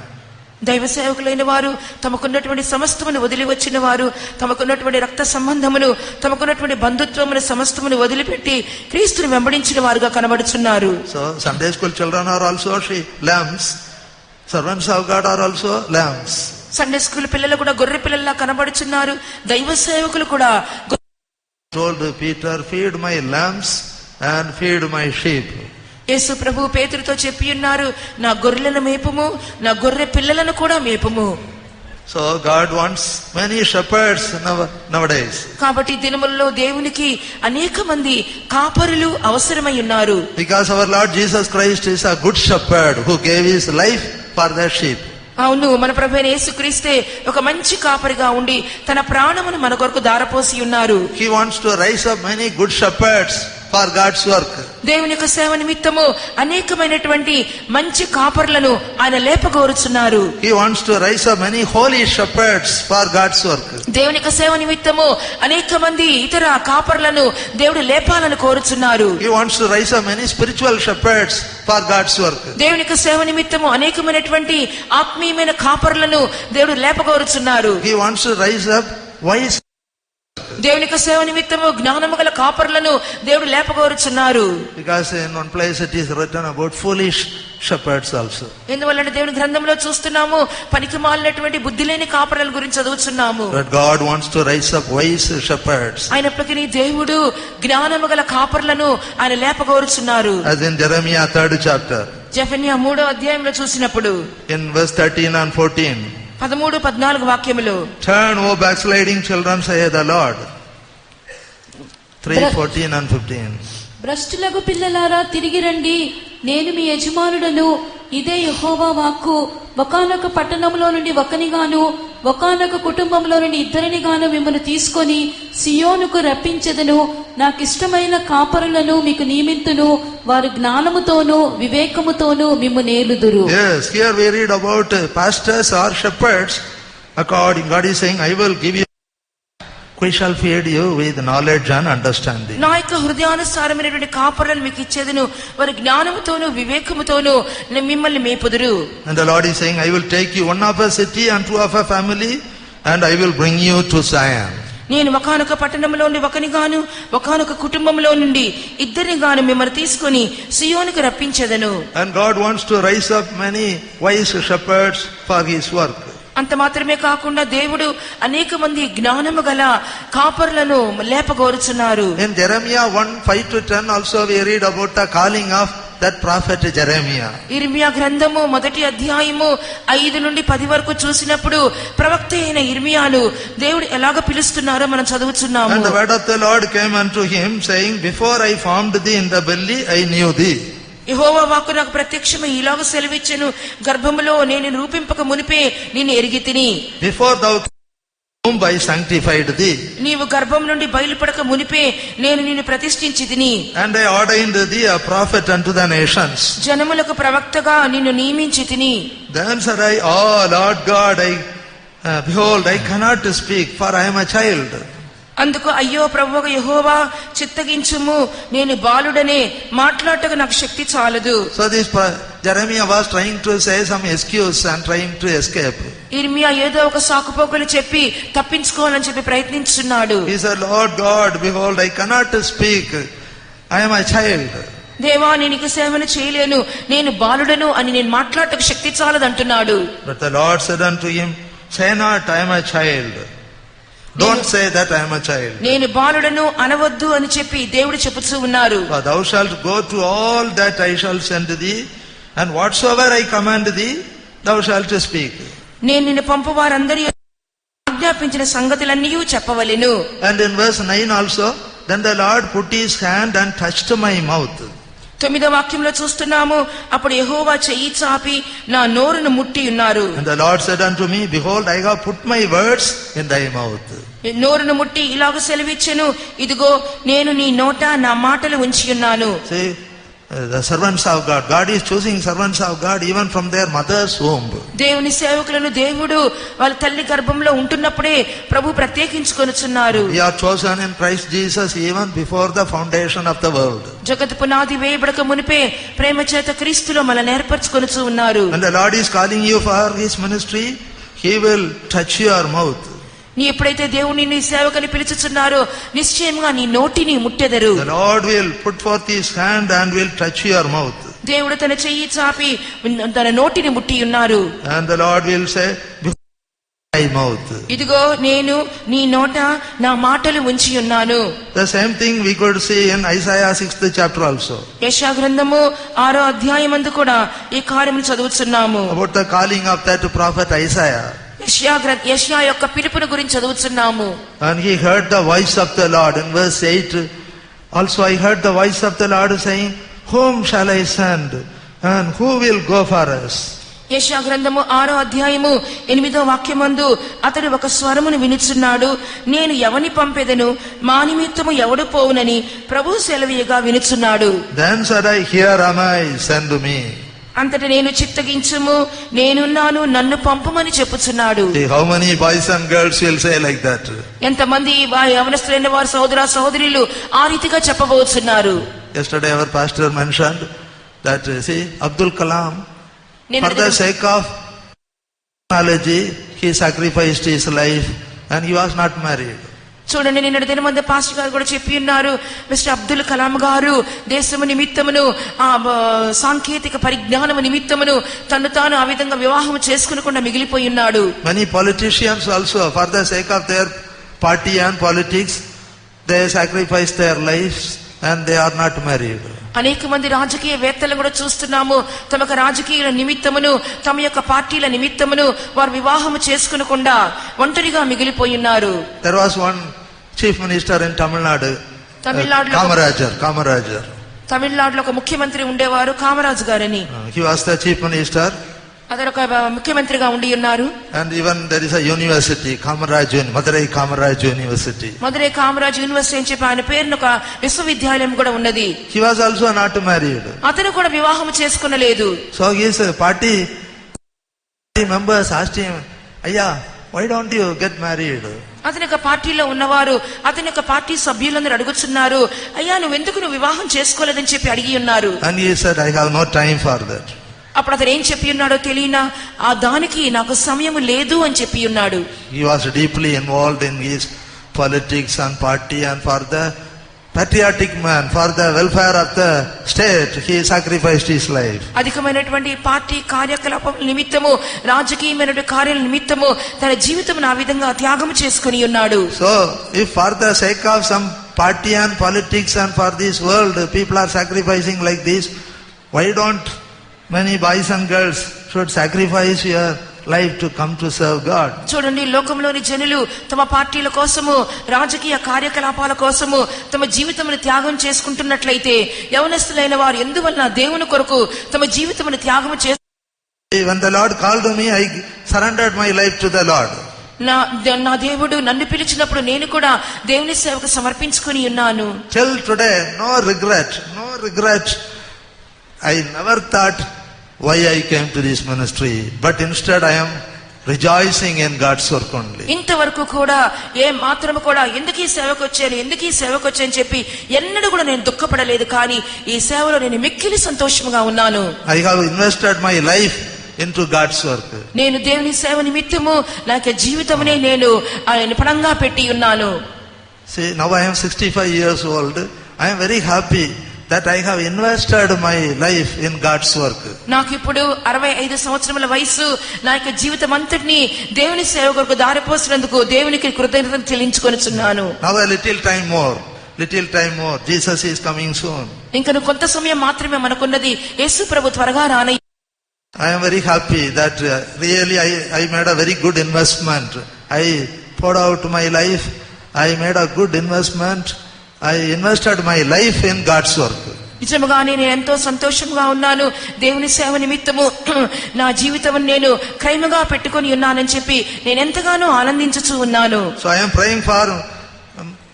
దైవ సేవకులైన వారు తమకున్నటువంటి సమస్తమును వదిలి వచ్చిన వారు, తమకున్నటువంటి రక్త సంబంధమును, తమకున్నటువంటి బంధుత్వమును సమస్తమును వదిలిపెట్టి క్రీస్తుని వెంబడించిన వారుగా కనబడుచున్నారు. So Sunday school children are also lambs. Servants of God are also lambs. Sunday school పిల్లలు కూడా గొర్రె పిల్లల్లా కనబడుచున్నారు. దైవ సేవకులు కూడా told Peter, feed my lambs and feed my sheep. యేసు ప్రభు పేతురుతో చెప్పి ఉన్నారు, నా గొర్రెలను మేపుము, నా గొర్రె పిల్లలను కూడా మేపుము. So God wants many shepherds nowadays. కాబట్టి దినములలో దేవునికి అనేక మంది కాపరులు అవసరమై ఉన్నారు. Because our Lord Jesus Christ is a good shepherd who gave his life for the sheep. అవును, మన ప్రభువైన యేసుక్రీస్తే ఒక మంచి కాపరిగా ఉండి తన ప్రాణమును మన కొరకు దారపోసి ఉన్నారు. He wants to raise up many good shepherds for God's work. దేవుని యొక్క సేవ నిమిత్తము అనేకమైనటువంటి మంచి కాపరులను ఆయన లేపగోరుచున్నారు. He wants to raise up many holy shepherds for God's work. దేవుని యొక్క సేవ నిమిత్తము అనేక మంది ఇతర కాపరులను దేవుడు లేపాలని కోరుచున్నారు. He wants to raise up many spiritual shepherds for God's work. దేవుని యొక్క సేవ నిమిత్తము అనేకమైనటువంటి ఆత్మీయమైన కాపరులను దేవుడు లేపగోరుచున్నారు. He wants to raise up wise. దేవుని యొక్క సేవ నిమిత్తము జ్ఞానము గల కాపరులను దేవుడు లేపగోరుచున్నారు. Because in one place it is written about foolish shepherds also. ఎందువల్లంటే దేవుని గ్రంథంలో చూస్తున్నాము పనికి మాలినటువంటి బుద్ధి లేని కాపరుల గురించి చదువుతున్నాము. But God wants to raise up wise shepherds. అయినప్పటికీ దేవుడు జ్ఞానము గల కాపరులను ఆయన లేపగోరుచున్నారు. As in Jeremiah 3rd chapter. జెఫన్యా 3వ అధ్యాయంలో చూసినప్పుడు in verse 13 and 14. 13-14 వాక్యములు. Turn, O backsliding children, saith the Lord. 3:14 and 15. భ్రష్టులకు పిల్లలారా తిరిగి రండి, నేను మీ యజమానుడను, ఇదే యెహోవా వాక్కు. ఒకానొక పట్టణంలో నుండి ఒకనిగాను, ఒకానొక కుటుంబంలో నుండి ఇద్దరినిగాను మిమ్మల్ని తీసుకొని సియోనుకు రప్పించెదను. నాకిష్టమైన కాపరులను మీకు నియమింతును, వారు జ్ఞానముతోనూ వివేకముతోనూ మిమ్ము నేలుదురు. Yes, here we read about pastors or shepherds. According, God is saying, I will give you, we shall feed you with knowledge and understanding. నా యొక్క హృదయానుసారమైనటువంటి కాపరులను మీకు ఇచ్చేదను, వారి జ్ఞానముతోనూ వివేకముతోనూ మిమ్మల్ని మేపుదురు. And the Lord is saying, I will take you one of a city and two of a family, and I will bring you to Zion. నేను ఒకానొక పట్టణంలో నుండి ఒకనిగాను, ఒకానొక కుటుంబంలో నుండి ఇద్దరిని గాను మిమ్మల్ని తీసుకొని సియోనుకు రప్పించెదను. And God wants to raise up many wise shepherds for his work. అంత మాత్రమే కాకుండా దేవుడు అనేక మంది జ్ఞానము గల కాపరులను లేపగోరుచున్నారు. In Jeremiah 1:5-10 also we read about the calling of that prophet Jeremiah. ఇర్మియా గ్రంథము 1వ అధ్యాయము 5-10 వరకు చూసినప్పుడు ప్రవక్త అయిన ఇర్మియాను దేవుడు ఎలాగ పిలుస్తున్నారో మనం చదువుచున్నాము. And the word of the Lord came unto him, saying, Before I formed thee in the belly, I knew thee. యెహోవా వాక్కు నాకు ప్రత్యక్షమై ఇలాగ సెలవిచ్చెను, గర్భములో నేను రూపింపక మునిపే నిన్ను ఎరిగితిని. Before thou whom I sanctified thee. నీవు గర్భం నుండి బయలుపడక మునిపే నేను నిన్ను ప్రతిష్ఠించితిని. And I ordained thee a prophet unto the nations. జనములకు ప్రవక్తగా నిన్ను నియమించితిని. Then said I, Oh Lord God, behold, I cannot speak, for I am a child. అందుకు అయ్యో ప్రభువైన యెహోవా చిత్తగించుము, నేను బాలుడనే, మాట్లాడటకు నాకు శక్తి చాలదు. So this Jeremiah was trying to say some excuse and trying to escape. ఇర్మియా ఏదో ఒక సాకుపోకలు చెప్పి తప్పించుకోవాలని చెప్పి ప్రయత్నిస్తున్నాడు. He said, Lord God, behold, I cannot speak, I am a child. దేవా నేను నీకు సేవను చేయలేను, నేను బాలుడను అని నేను మాట్లాడటకు శక్తి చాలదు అంటున్నాడు. But the Lord said unto him, Say not, I am a child. Don't say that I am a child. నేను బాలుడను అనవద్దు అని చెప్పి దేవుడు చెప్పుచూ ఉన్నారు. For thou shalt go to all that I shall send thee, and whatsoever I command thee, thou shalt speak. నేను నిన్ను పంపు వారందరి ఆజ్ఞాపించిన సంగతులన్నీ చెప్పవలెను. And in verse 9 also, then the Lord put his hand and touched my mouth. 9వ వాక్యంలో చూస్తున్నాము, అప్పుడు యెహోవా చెయ్యి చాపి నా నోరును ముట్టి ఉన్నారు. And the Lord said unto me, Behold, I have put my words in thy mouth. నోరును ముట్టి ఇలాగ సెలవిచ్చెను, ఇదిగో నేను నీ నోట నా మాటలు ఉంచి ఉన్నాను. See, the servants of God, God is choosing servants of God even from their mother's womb. దేవుని సేవకులను దేవుడు వాళ్ళ తల్లి గర్భంలో ఉంటున్నప్పుడే ప్రభు ప్రత్యేకించుకొనుచున్నారు. We are chosen in Christ Jesus even before the foundation of the world. జగత్ పునాది వేయబడక మునిపే ప్రేమ చేత క్రీస్తులో మనల్ని ఏర్పరచుకొనుచు ఉన్నారు. When the Lord is calling you for his ministry, he will touch your mouth. నీ ఎప్పుడైతే దేవుని నీ సేవకుని పిలుచుచున్నారో నిశ్చయంగా నీ నోటిని ముట్టెదరు. The Lord will put forth his hand and will touch your mouth. దేవుడు తన చెయ్యి చాపి తన నోటిని ముట్టి ఉన్నారు. And the Lord will say, Behold thy mouth. ఇదిగో నేను నీ నోట నా మాటలు ఉంచి ఉన్నాను. The same thing we could see in Isaiah 6th chapter also. యెషయా గ్రంథము 6వ అధ్యాయమందు కూడా ఈ కార్యమును చదువుతున్నాము. About the calling of that prophet Isaiah. యెషయా యొక్క పిలుపును గురించి చదువుతున్నాము. And he heard the voice of the Lord. In verse 8 also I heard the voice of the Lord saying, Whom shall I send? And who will go for us? యెషయా గ్రంథము 6వ అధ్యాయము 8వ వాక్యమందు అతడు ఒక స్వరమును వినుచున్నాడు, నేను ఎవని పంపెదను, మా నిమిత్తము ఎవడు పోవునని ప్రభు సెలవీయగా వినుచున్నాడు. Then said I, Here am I, send me. అంతట నేను చిత్తగించుము, నేనున్నాను, నన్ను పంపుమని చెప్పుచున్నాడు. See, how many boys and girls will say like that? ఎంతమంది యవనస్తులైన వారు సహోదర సహోదరులు ఆ రీతిగా చెప్పబోతున్నారు. Yesterday our pastor mentioned that, see, Abdul Kalam, for the sake of technology, he sacrificed his life and he was not married. చూడండి, నిన్నటి దినమందు పాస్టర్ గారు కూడా చెప్పి ఉన్నారు, మిస్టర్ అబ్దుల్ కలాం గారు దేశము నిమిత్తమును సాంకేతిక పరిజ్ఞానము నిమిత్తమును తను తాను ఆ విధంగా వివాహం చేసుకునకుండా మిగిలిపోయి ఉన్నాడు. Many politicians also, for the sake of their party and politics, they sacrifice their lives and they are not married. అనేక మంది రాజకీయ వేత్తలు కూడా చూస్తున్నాము, తమ రాజకీయ నిమిత్తమును తమ యొక్క పార్టీల నిమిత్తమును వారు వివాహము చేసుకునకుండా ఒంటరిగా మిగిలిపోయి ఉన్నారు. There was one chief minister in Tamil Nadu, Kamarajar. తమిళనాడులో ఒక ముఖ్యమంత్రి ఉండేవారు, కామరాజు గారని. He was the chief minister. అతను ఒక ముఖ్యమంత్రిగా ఉండి ఉన్నారు. And even there is a university, Madurai Kamaraj University. Madurai Kamaraj university అని చెప్పి ఆయన పేరున ఒక విశ్వవిద్యాలయం కూడా ఉన్నది. He was also not married. అతను కూడా వివాహం చేసుకునలేదు. So his party members asked him, Ayya, why don't you get married? అతని యొక్క పార్టీలో ఉన్నవారు అతని యొక్క పార్టీ సభ్యులందరూ అడుగుతున్నారు, అయ్యా నువ్వెందుకు వివాహం చేసుకోలేదని చెప్పి అడిగి ఉన్నారు. And he said, I have no time for that. అప్పుడు అతను ఏం చెప్పి ఉన్నాడో తెలియనా, ఆ దానికి నాకు సమయం లేదు అని చెప్పి ఉన్నాడు. He was deeply involved in his politics and party, and for the patriotic man, for the welfare of the state, he sacrificed his life. అధికమైనటువంటి పార్టీ కార్యకలాపం నిమిత్తము, రాజకీయమైన కార్యాల నిమిత్తము తన జీవితం ఆ విధంగా త్యాగం చేసుకుని ఉన్నాడు. So if for the sake of some party and politics and for this world people are sacrificing like this, why don't many boys and girls should sacrifice your life to come to serve God? చూడండి, లోకంలోని జనులు తమ పార్టీల కోసము, రాజకీయ కార్యకలాపాల కోసము తమ జీవితమును త్యాగం చేసుకుంటున్నట్లయితే, యవనస్తులైన వారు ఎందువల్ల దేవుని కొరకు తమ జీవితమును త్యాగం చేస్తారు. When the Lord called me, I surrendered my life to the Lord. నా దేవుడు నన్ను పిలిచినప్పుడు నేను కూడా దేవుని సేవకు సమర్పించుకుని ఉన్నాను. Till today, no regret. I never thought why I came to this ministry, but instead I am rejoicing in God's work only. ఇంతవరకు కూడా ఏ మాత్రము కూడా ఎందుకు ఈ సేవకు వచ్చాను చెప్పి ఎన్నడూ కూడా నేను దుఃఖపడలేదు. కానీ ఈ సేవలో నేను మిక్కిలి సంతోషంగా ఉన్నాను. I have invested my life into God's work. నేను దేవుని సేవ నిమిత్తము నా యొక్క జీవితమునే నేను ఆయన పణంగా పెట్టి ఉన్నాను. See, now I am 65 years old. I am very happy that I have invested my life in God's work. నాకు ఇప్పుడు 65 సంవత్సరముల వయసు. నా యొక్క జీవితం అంతటిని దేవుని సేవ కొరకు దారిపోసినందుకు దేవునికి కృతజ్ఞతలు చెల్లించుకొనుచున్నాను. Now a little time more. Jesus is coming soon. ఇంకా కొంత సమయం మాత్రమే మనకున్నది. యేసు ప్రభు త్వరగా రానయ్య. I am very happy that really I made a very good investment. I poured out my life. I made a good investment. I invested my life in God's work. నిజముగానే నేను ఎంతో సంతోషంగా ఉన్నాను. దేవుని సేవ నిమిత్తము నా జీవితం నేను క్రయముగా పెట్టుకొని ఉన్నానని చెప్పి నేను ఎంతగానో ఆనందించుచూ ఉన్నాను. So I am praying for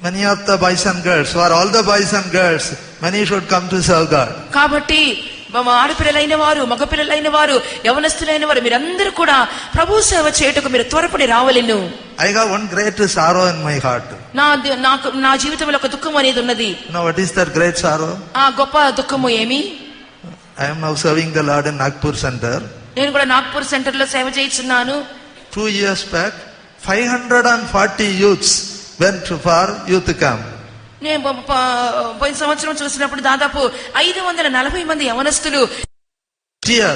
many of the boys and girls, for all the boys and girls, many should come to serve God. కాబట్టి ఆడపిల్లలైన వారు, మగపిల్లలైన వారు, యవనస్తులైన వారు మీరందరూ కూడా ప్రభు సేవ చేయుటకు మీరు త్వరపడి రావలెను. I have one great sorrow in my heart. నా జీవితంలో ఒక దుఃఖం అనేది ఉన్నది. Now what is that great sorrow? ఆ గొప్ప దుఃఖము ఏమి? I am now serving the Lord in Nagpur Center. నేను కూడా నాగ్పూర్ సెంటర్ లో సేవ చేస్తున్నాను. 2 years back 540 youths went for youth camp. నేను పోయిన సంవత్సరం చూసినప్పుడు దాదాపు 540 మంది యవనస్తులు. Here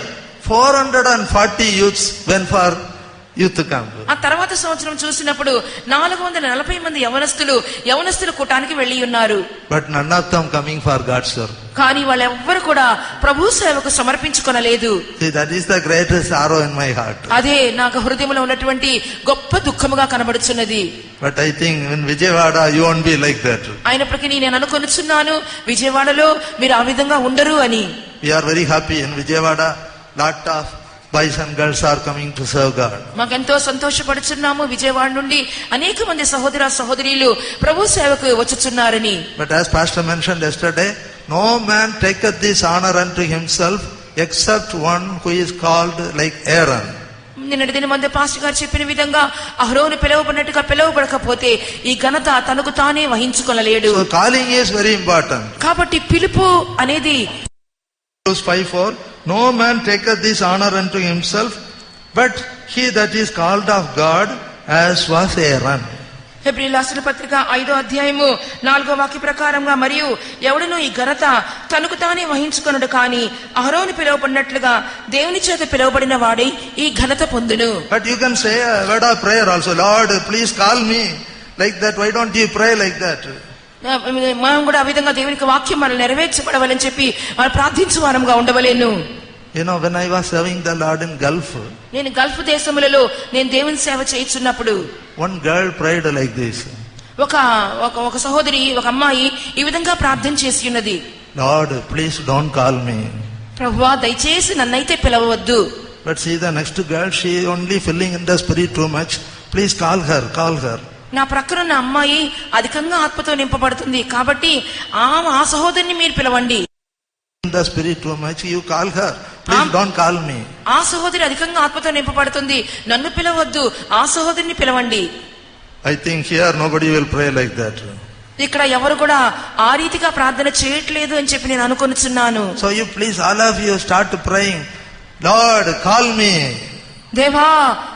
440 youths went for youth camp. ఆ తర్వాత సంవత్సరం చూసినప్పుడు 440 మంది యవనస్తులు కూటానికి వెళ్లి ఉన్నారు. But none of them coming for God's work. కానీ వాళ్ళెవ్వరు కూడా ప్రభు సేవకు సమర్పించుకొనలేదు. See, that is the greatest sorrow in my heart. అదే నాకు హృదయంలో ఉన్నటువంటి గొప్ప దుఃఖముగా కనబడుచున్నది. But I think in Vijayawada you won't be like that. అయినప్పటికీ నేను అనుకొనుచున్నాను విజయవాడలో మీరు ఆ విధంగా ఉండరు అని. We are very happy in Vijayawada. Lot of boys and girls are coming to serve God. మాకెంతో సంతోషపడుచున్నాము. విజయవాడ నుండి అనేక మంది సహోదరీలు ప్రభు సేవకు వచ్చుచున్నారని. But as Pastor mentioned yesterday, no man taketh this honor unto himself except one who is called like Aaron. నిన్నటి దిన మంది పాస్టర్ గారు చెప్పిన విధంగా అహరోను పిలువబడకపోతే ఈ ఘనత తనకు తానే వహించుకొనలేడు. So calling is very important. కాబట్టి పిలుపు అనేది Verse 5:4, no man taketh this honor unto himself, but he that is called of God, as was Aaron. హెబ్రీయుల రాసిన పత్రిక 5వ అధ్యాయము 4వ వాక్య ప్రకారంగా మరియు ఎవడును ఈ ఘనత తనకు తానే వహించుకొనుడు కానీ అహరోను పిలువబడినట్లుగా దేవుని చేత పిలువబడిన వాడే ఈ ఘనత పొందును. But you can say a word of prayer also. Lord, please call me like that. Why don't you pray like that? మనం కూడా ఆ విధంగా దేవునికి వాక్యం మనం నెరవేర్చబడవాలని చెప్పి మనం ప్రార్థించు వారంగా ఉండవలేను. You know, when I was serving the Lord in Gulf, నేను గల్ఫ్ దేశములలో నేను దేవుని సేవ చేయుచున్నప్పుడు one girl prayed like this. ఒక సహోదరి, ఒక అమ్మాయి ఈ విధంగా ప్రార్థన చేసి ఉన్నది. Lord, please don't call me. ప్రభువా దయచేసి నన్నైతే పిలవవద్దు. But see the next girl, she only filling in the spirit too much. Please call her. నా ప్రక్కన ఉన్న అమ్మాయి అధికంగా ఆత్మతో నింపబడుతుంది కాబట్టి ఆ సహోదరిని మీరు పిలవండి. In the spirit too much, you call her. Please don't call me. ఆ సహోదరి అధికంగా ఆత్మతో నింపబడుతుంది, నన్ను పిలవద్దు, ఆ సహోదరిని పిలవండి. I think here nobody will pray like that. ఇక్కడ ఎవరు కూడా ఆ రీతిగా ప్రార్థన చేయట్లేదు అని చెప్పి నేను అనుకొనుచున్నాను. So you please all of you start praying, Lord, call me. దేవా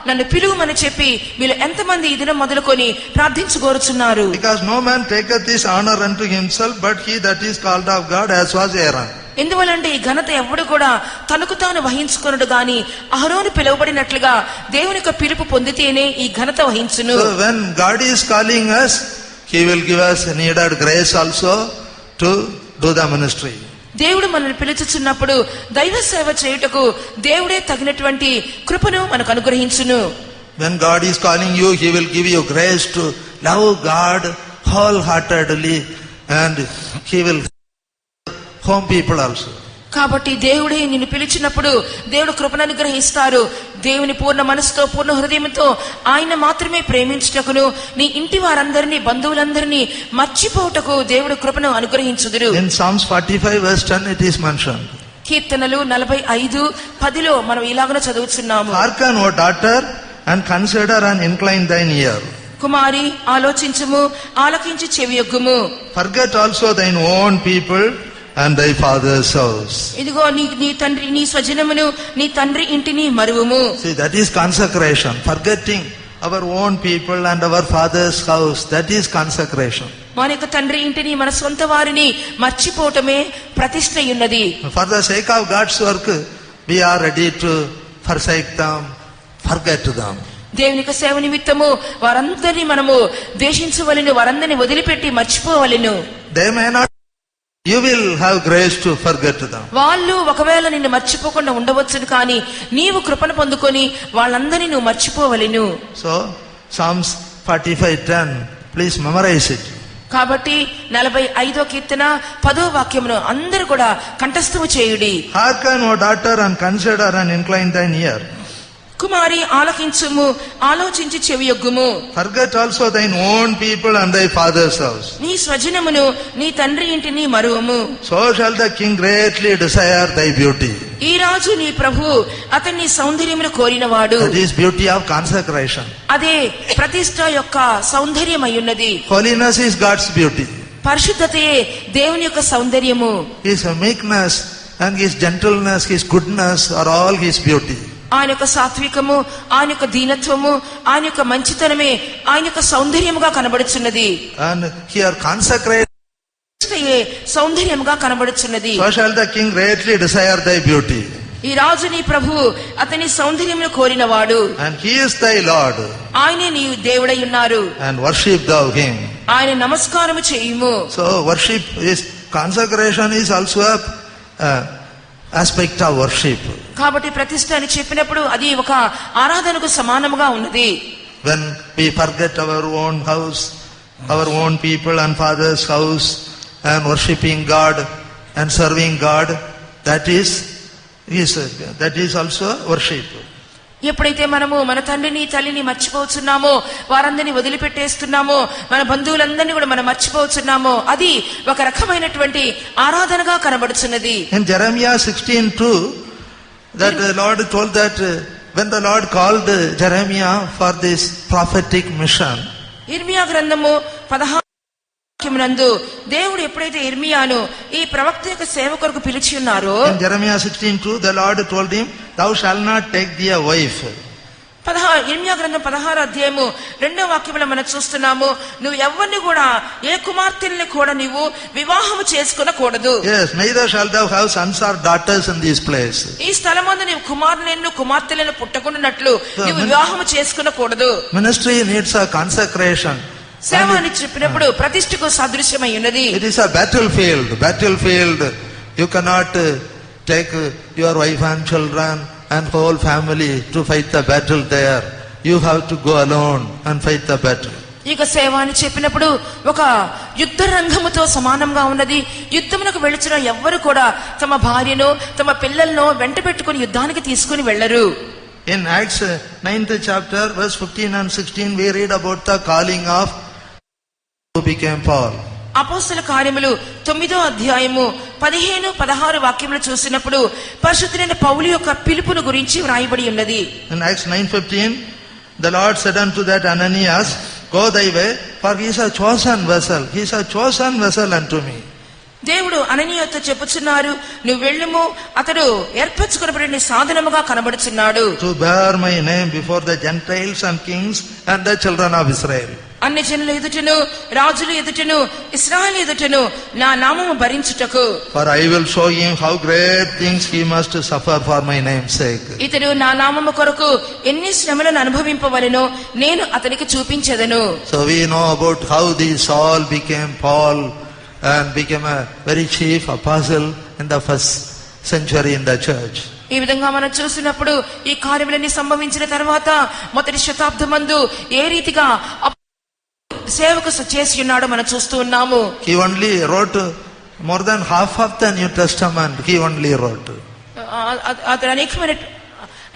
నన్ను పిలువమని చెప్పి వీళ్ళు ఎంతమంది ఈ దినం మొదలుకొని ప్రార్థించుకోరుచున్నారు. Because no man taketh this honor unto himself, but he that is called of God, as was Aaron. ఎందువలంటే ఈ ఘనత ఎవడు కూడా తనకు తాను వహించుకొనుడు గాని అహరోను పిలువబడినట్లుగా దేవుని యొక్క పిలుపు పొందితేనే ఈ ఘనత వహించును. So when God is calling us, he will give us needed grace also to do the ministry. దేవుడు మనల్ని పిలుచుచున్నప్పుడు దైవ సేవ చేయుటకు దేవుడే తగినటువంటి కృపను మనకు అనుగ్రహించును. When God is calling you, he will give you grace to love God wholeheartedly, and he will home people also. కాబట్టి దేవుడే నిన్ను పిలిచినప్పుడు దేవుడు కృపను అనుగ్రహిస్తారు. దేవుని పూర్ణ మనసుతో పూర్ణ హృదయంతో ఆయన మాత్రమే ప్రేమించుటకును నీ ఇంటి వారందరినీ బంధువులందరినీ మర్చిపోవుటకు దేవుడు కృపను అనుగ్రహించుదురు. In Psalms 45 verse 10 it is mentioned. కీర్తనలు 45:10 మనం ఇలాగనే చదువుతున్నాము. Hearken, O daughter, and consider and incline thine ear. కుమారి ఆలోచించుము, ఆలకించి చెవియొగ్గుము. Forget also thine own people and thy father's house. ఇదిగో నీ తండ్రి నీ స్వజనమును నీ తండ్రి ఇంటిని మరువుము. See, that is consecration. Forgetting our own people and our father's house, that is consecration. మన యొక్క తండ్రి ఇంటిని మన సొంత వారిని మర్చిపోవటమే ప్రతిష్ఠ ఉన్నది. For the sake of God's work, we are ready to forsake them, forget them. దేవుని యొక్క సేవ నిమిత్తము వారందరినీ మనము ద్వేషించవలెను, వారందరినీ వదిలిపెట్టి మర్చిపోవలెను. They may not, you will have grace to forget them. వాళ్ళు ఒకవేళ నిన్ను మర్చిపోకుండా ఉండవచ్చును, కానీ నీవు కృపను పొందుకొని వాళ్ళందరినీ నువ్వు మర్చిపోవలెను. So, Psalms 45:10, please memorize it. కాబట్టి 45వ కీర్తన 10వ వాక్యమును అందరూ కూడా కంఠస్థము చేయుడి. Hearken, O daughter, and consider and incline thine ear. కుమారి ఆలకించుము, ఆలోచించి చెవియొగ్గుము. Forget also thine own people and thy father's house. నీ స్వజనమును నీ తండ్రి ఇంటిని మరువము. So shall the king greatly desire thy beauty. ఈ రాజు నీ ప్రభు అతన్ని సౌందర్యమును కోరినవాడు. That is beauty of consecration. అదే ప్రతిష్ఠ యొక్క సౌందర్యమయ్యున్నది. Holiness is God's beauty. పరిశుద్ధతయే దేవుని యొక్క సౌందర్యము. His meekness and his gentleness, his goodness are all his beauty. ఆయన యొక్క సాత్వికము, ఆయన యొక్క దీనత్వము, ఆయన యొక్క మంచితనమే ఆయన యొక్క సౌందర్యముగా కనబడుచున్నది. And here consecrate. సౌందర్యముగా కనబడుచున్నది. So shall the king greatly desire thy beauty. ఈ రాజు నీ ప్రభు అతని సౌందర్యమును కోరినవాడు. And he is thy Lord. ఆయనే నీ దేవుడై ఉన్నారు. And worship thou him. ఆయన నమస్కారము చేయుము. So worship is, consecration is also a aspect of worship. కాబట్టి ప్రతిష్ఠ అని చెప్పినప్పుడు అది ఒక ఆరాధనకు సమానముగా ఉన్నది. When we forget our own house, our own people and father's house, and worshiping God and serving God, that is also worship. ఎప్పుడైతే మనము మన తండ్రిని తల్లిని మర్చిపోతున్నామో, వారందరినీ వదిలిపెట్టేస్తున్నామో, మన బంధువులందరినీ కూడా మనం మర్చిపోతున్నామో, అది ఒక రకమైనటువంటి ఆరాధనగా కనబడుతున్నది. In Jeremiah 16:2, that the Lord told that when the Lord called Jeremiah for this prophetic mission, ఇర్మియా గ్రంథము 16 వాక్యమునందు దేవుడు ఎప్పుడైతే ఇర్మియాను ఈ ప్రవక్త యొక్క సేవ కొరకు పిలిచి ఉన్నారో, in Jeremiah 16:2, the Lord told him, thou shalt not take thee a wife. ఇర్మియా గ్రంథం 16వ అధ్యాయము 2వ వాక్యంలో మనం చూస్తున్నాము, నువ్వు ఎవరిని కూడా ఏ కుమార్తెల్ని కూడా నీవు వివాహము చేసుకొనకూడదు. Yes, neither shalt thou have sons or daughters in this place. ఈ స్థలమందు నీవు కుమార్తెలను పుట్టకుండానట్లు నీవు వివాహము చేసుకొనకూడదు. Ministry needs a consecration. సేవ అని చెప్పినప్పుడు ప్రతిష్ఠకు సదృశ్యమై ఉన్నది. It is a battlefield. You cannot take your wife and children and whole family to fight the battle there. You have to go alone and fight the battle. ఇక సేవ అని చెప్పినప్పుడు ఒక యుద్ధ రంగముతో సమానంగా ఉన్నది. యుద్ధమునకు వెళుచున్న ఎవ్వరు కూడా తమ భార్యను తమ పిల్లలను వెంట పెట్టుకుని యుద్ధానికి తీసుకుని వెళ్లరు. In Acts 9th chapter verse 15 and 16, we read about the calling of who became Paul. అపోస్తల కార్యములు 9వ అధ్యాయము 15-16 వాక్యములు చూసినప్పుడు పరిశుద్ధుడైన పౌలు యొక్క పిలుపును గురించి వ్రాయబడి ఉన్నది. In Acts 9:15, the Lord said unto that Ananias, go thy way, for he is a chosen vessel. He is a chosen vessel unto me. దేవుడు అననీయతో చెప్పుచున్నారు, నువ్వు వెళ్ళుము, అతడు ఏర్పరచుకొనబడిన సాధనముగా కనబడుచున్నాడు. To bear my name before the Gentiles and kings and the children of Israel. అన్ని జనుల ఎదుటను రాజుల ఎదుటను ఇశ్రాయేలు ఎదుటను నా నామము భరించుటకు. For I will show him how great things he must suffer for my name's sake. ఇతడు నా నామము కొరకు ఎన్ని శ్రమలను అనుభవింపవలెనో నేను అతనికి చూపించెదను. So we know about how this Saul became Paul and became a very chief apostle in the first century in the church. ఈ విధంగా మనం చూసినప్పుడు ఈ కార్యములన్నీ సంభవించిన తర్వాత మొదటి శతాబ్దమందు ఏ రీతిగా సేవకు చేసి ఉన్నాడో మనం చూస్తూ ఉన్నాము. He only wrote More than half of the New Testament he only wrote. అతను అనేకమైన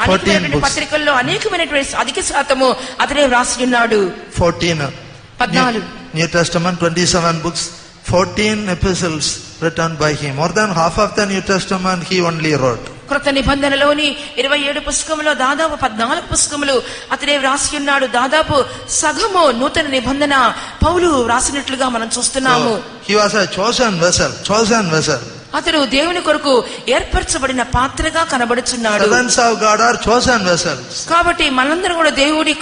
14 books. పత్రికల్లో అనేకమైనటువంటి అధిక శాతము అతనే వ్రాసి ఉన్నాడు. 14 New Testament 27 books, 14 epistles written by him. More than half of the New Testament he only wrote. క్రొత్త నిబంధనలోని 27 పుస్తకములో దాదాపు 14 పుస్తకములు అతనే వ్రాసి ఉన్నాడు. దాదాపు సగము నూతన నిబంధన పౌలు వ్రాసినట్లుగా మనం చూస్తున్నాము. So, he was a chosen vessel. అతడు దేవుని కొరకు ఏర్పరచబడిన పాత్రగా కనబడుచున్నాడు. Servants of God are chosen vessels. కాబట్టి మనందరం కూడా దేవుడి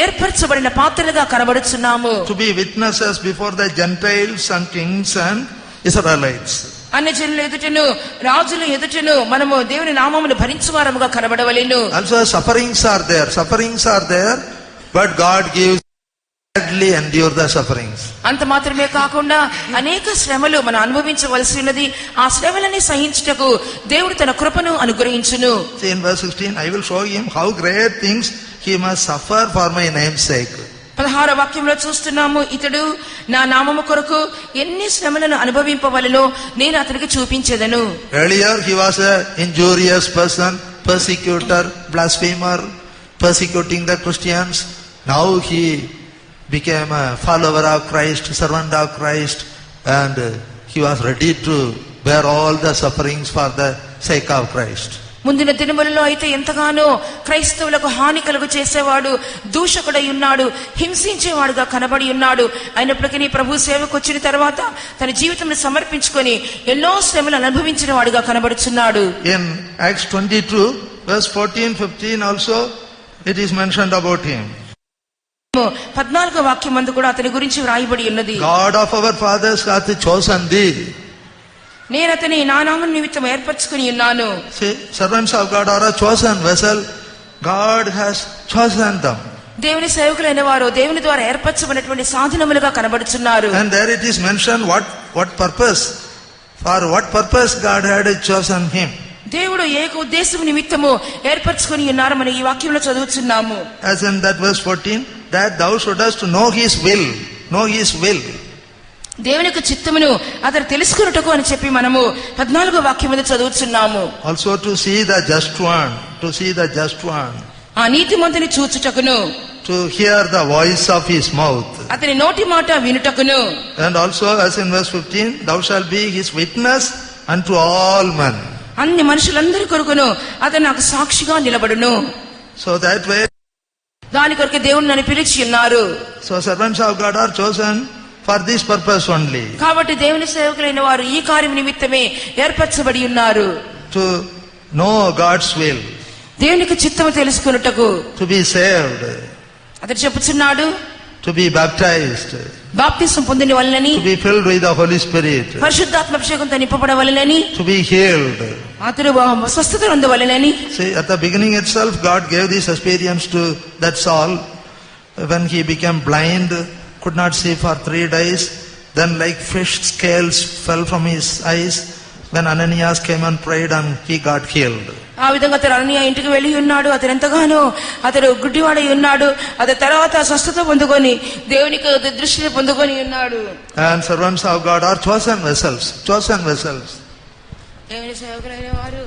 ఏర్పరచబడిన పాత్రగా కనబడుచున్నాము. To be witnesses before the Gentiles and kings and Israelites. అన్యజనుల ఎదుటను రాజుల ఎదుటను మనము దేవుని నామమును భరించువారముగా కనబడవలెను. Also sufferings are there, but God gives gladly endure the sufferings. అంత మాత్రమే కాకుండా అనేక శ్రమలు మనం అనుభవించవలసి ఉన్నది. ఆ శ్రమలని సహించుటకు దేవుడు తన కృపను అనుగ్రహించును. See in verse 16, I will show him how great things he must suffer for my name's sake. 16వ వాక్యంలో చూస్తున్నాము, ఇతడు నా నామము కొరకు ఎన్ని శ్రమలను అనుభవింపవలెనో నేను అతనికి చూపించెదను. Earlier he was a injurious person, persecutor, blasphemer, persecuting the Christians. Now he became a follower of Christ, servant of Christ, and he was ready to bear all the sufferings for the sake of Christ. ముందున దినములలో అయితే ఎంతగానో క్రైస్తవులకు హాని కలుగు చేసేవాడు, దూషకుడై ఉన్నాడు, హింసించేవాడుగా కనబడి ఉన్నాడు. అయినప్పటికీ ప్రభు సేవకు వచ్చిన తర్వాత తన జీవితంను సమర్పించుకొని ఎన్నో శ్రమలు అనుభవించిన వాడుగా కనబడుచున్నాడు. In Acts 22 verse 14-15 also it is mentioned about him. 14వ వాక్యం మందు కూడా అతని గురించి వ్రాయబడి ఉన్నది. God of our fathers hath chosen thee. నేను అతని నా నామం నిమిత్తం ఏర్పరచుకుని ఉన్నాను. See, servants of God are a chosen vessel. God has chosen them. దేవుని సేవకులైన వారు దేవుని ద్వారా ఏర్పరచబడినటువంటి సాధనములుగా కనబడుచున్నారు. And there it is mentioned what purpose, for what purpose God had chosen him. దేవుడు ఏ ఉద్దేశం నిమిత్తము ఏర్పరచుకుని ఉన్నారు మనం ఈ వాక్యంలో చదువుచున్నాము. As in that verse 14, that thou shouldest know his will. దేవుని యొక్క చిత్తమును అతను తెలుసుకున్నటకు అని చెప్పి మనము 14వ వాక్యం మీద చదువుచున్నాము. Also to see the just one, ఆ నీతిమంతుని చూచుటకును, to hear the voice of his mouth. అతని నోటి మాట వినుటకును. And also as in verse 15, thou shalt be his witness unto all men. అన్ని మనుషులందరి కొరకును అతను నాకు సాక్షిగా నిలబడును. So that way, దాని కొరకు దేవుడు నన్ను పిలిచి ఉన్నారు. so servants of God are chosen for this purpose only. కాబట్టి దేవుని సేవకులైన వారు ఈ కార్యం నిమిత్తమే ఏర్పరచబడి ఉన్నారు. To know God's will, దేవునికి చిత్తము తెలుసుకున్నటకు, to be saved, అతను చెప్పుచున్నాడు, to be baptized, బాప్తిసం పొందిన వలనని, to be filled with the Holy Spirit, పరిశుద్ధాత్మ అభిషేకంతో నింపబడవలనని, to be healed. అతడు స్వస్థత పొందవలనని. See, at the beginning itself, God gave this experience to that Saul when he became blind, could not see for 3 days. Then like fish scales fell from his eyes. When Ananias came and prayed and he got healed. ఆ విధంగా అతను అననీయ ఇంటికి వెళ్ళి ఉన్నాడు. అతను ఎంతగానో అతడు గుడ్డివాడై ఉన్నాడు. అతని తర్వాత స్వస్థత పొందుకొని దేవునికి దృష్టిని పొందుకొని ఉన్నాడు. And servants of God are chosen vessels. దేవుని సేవకులైన వారు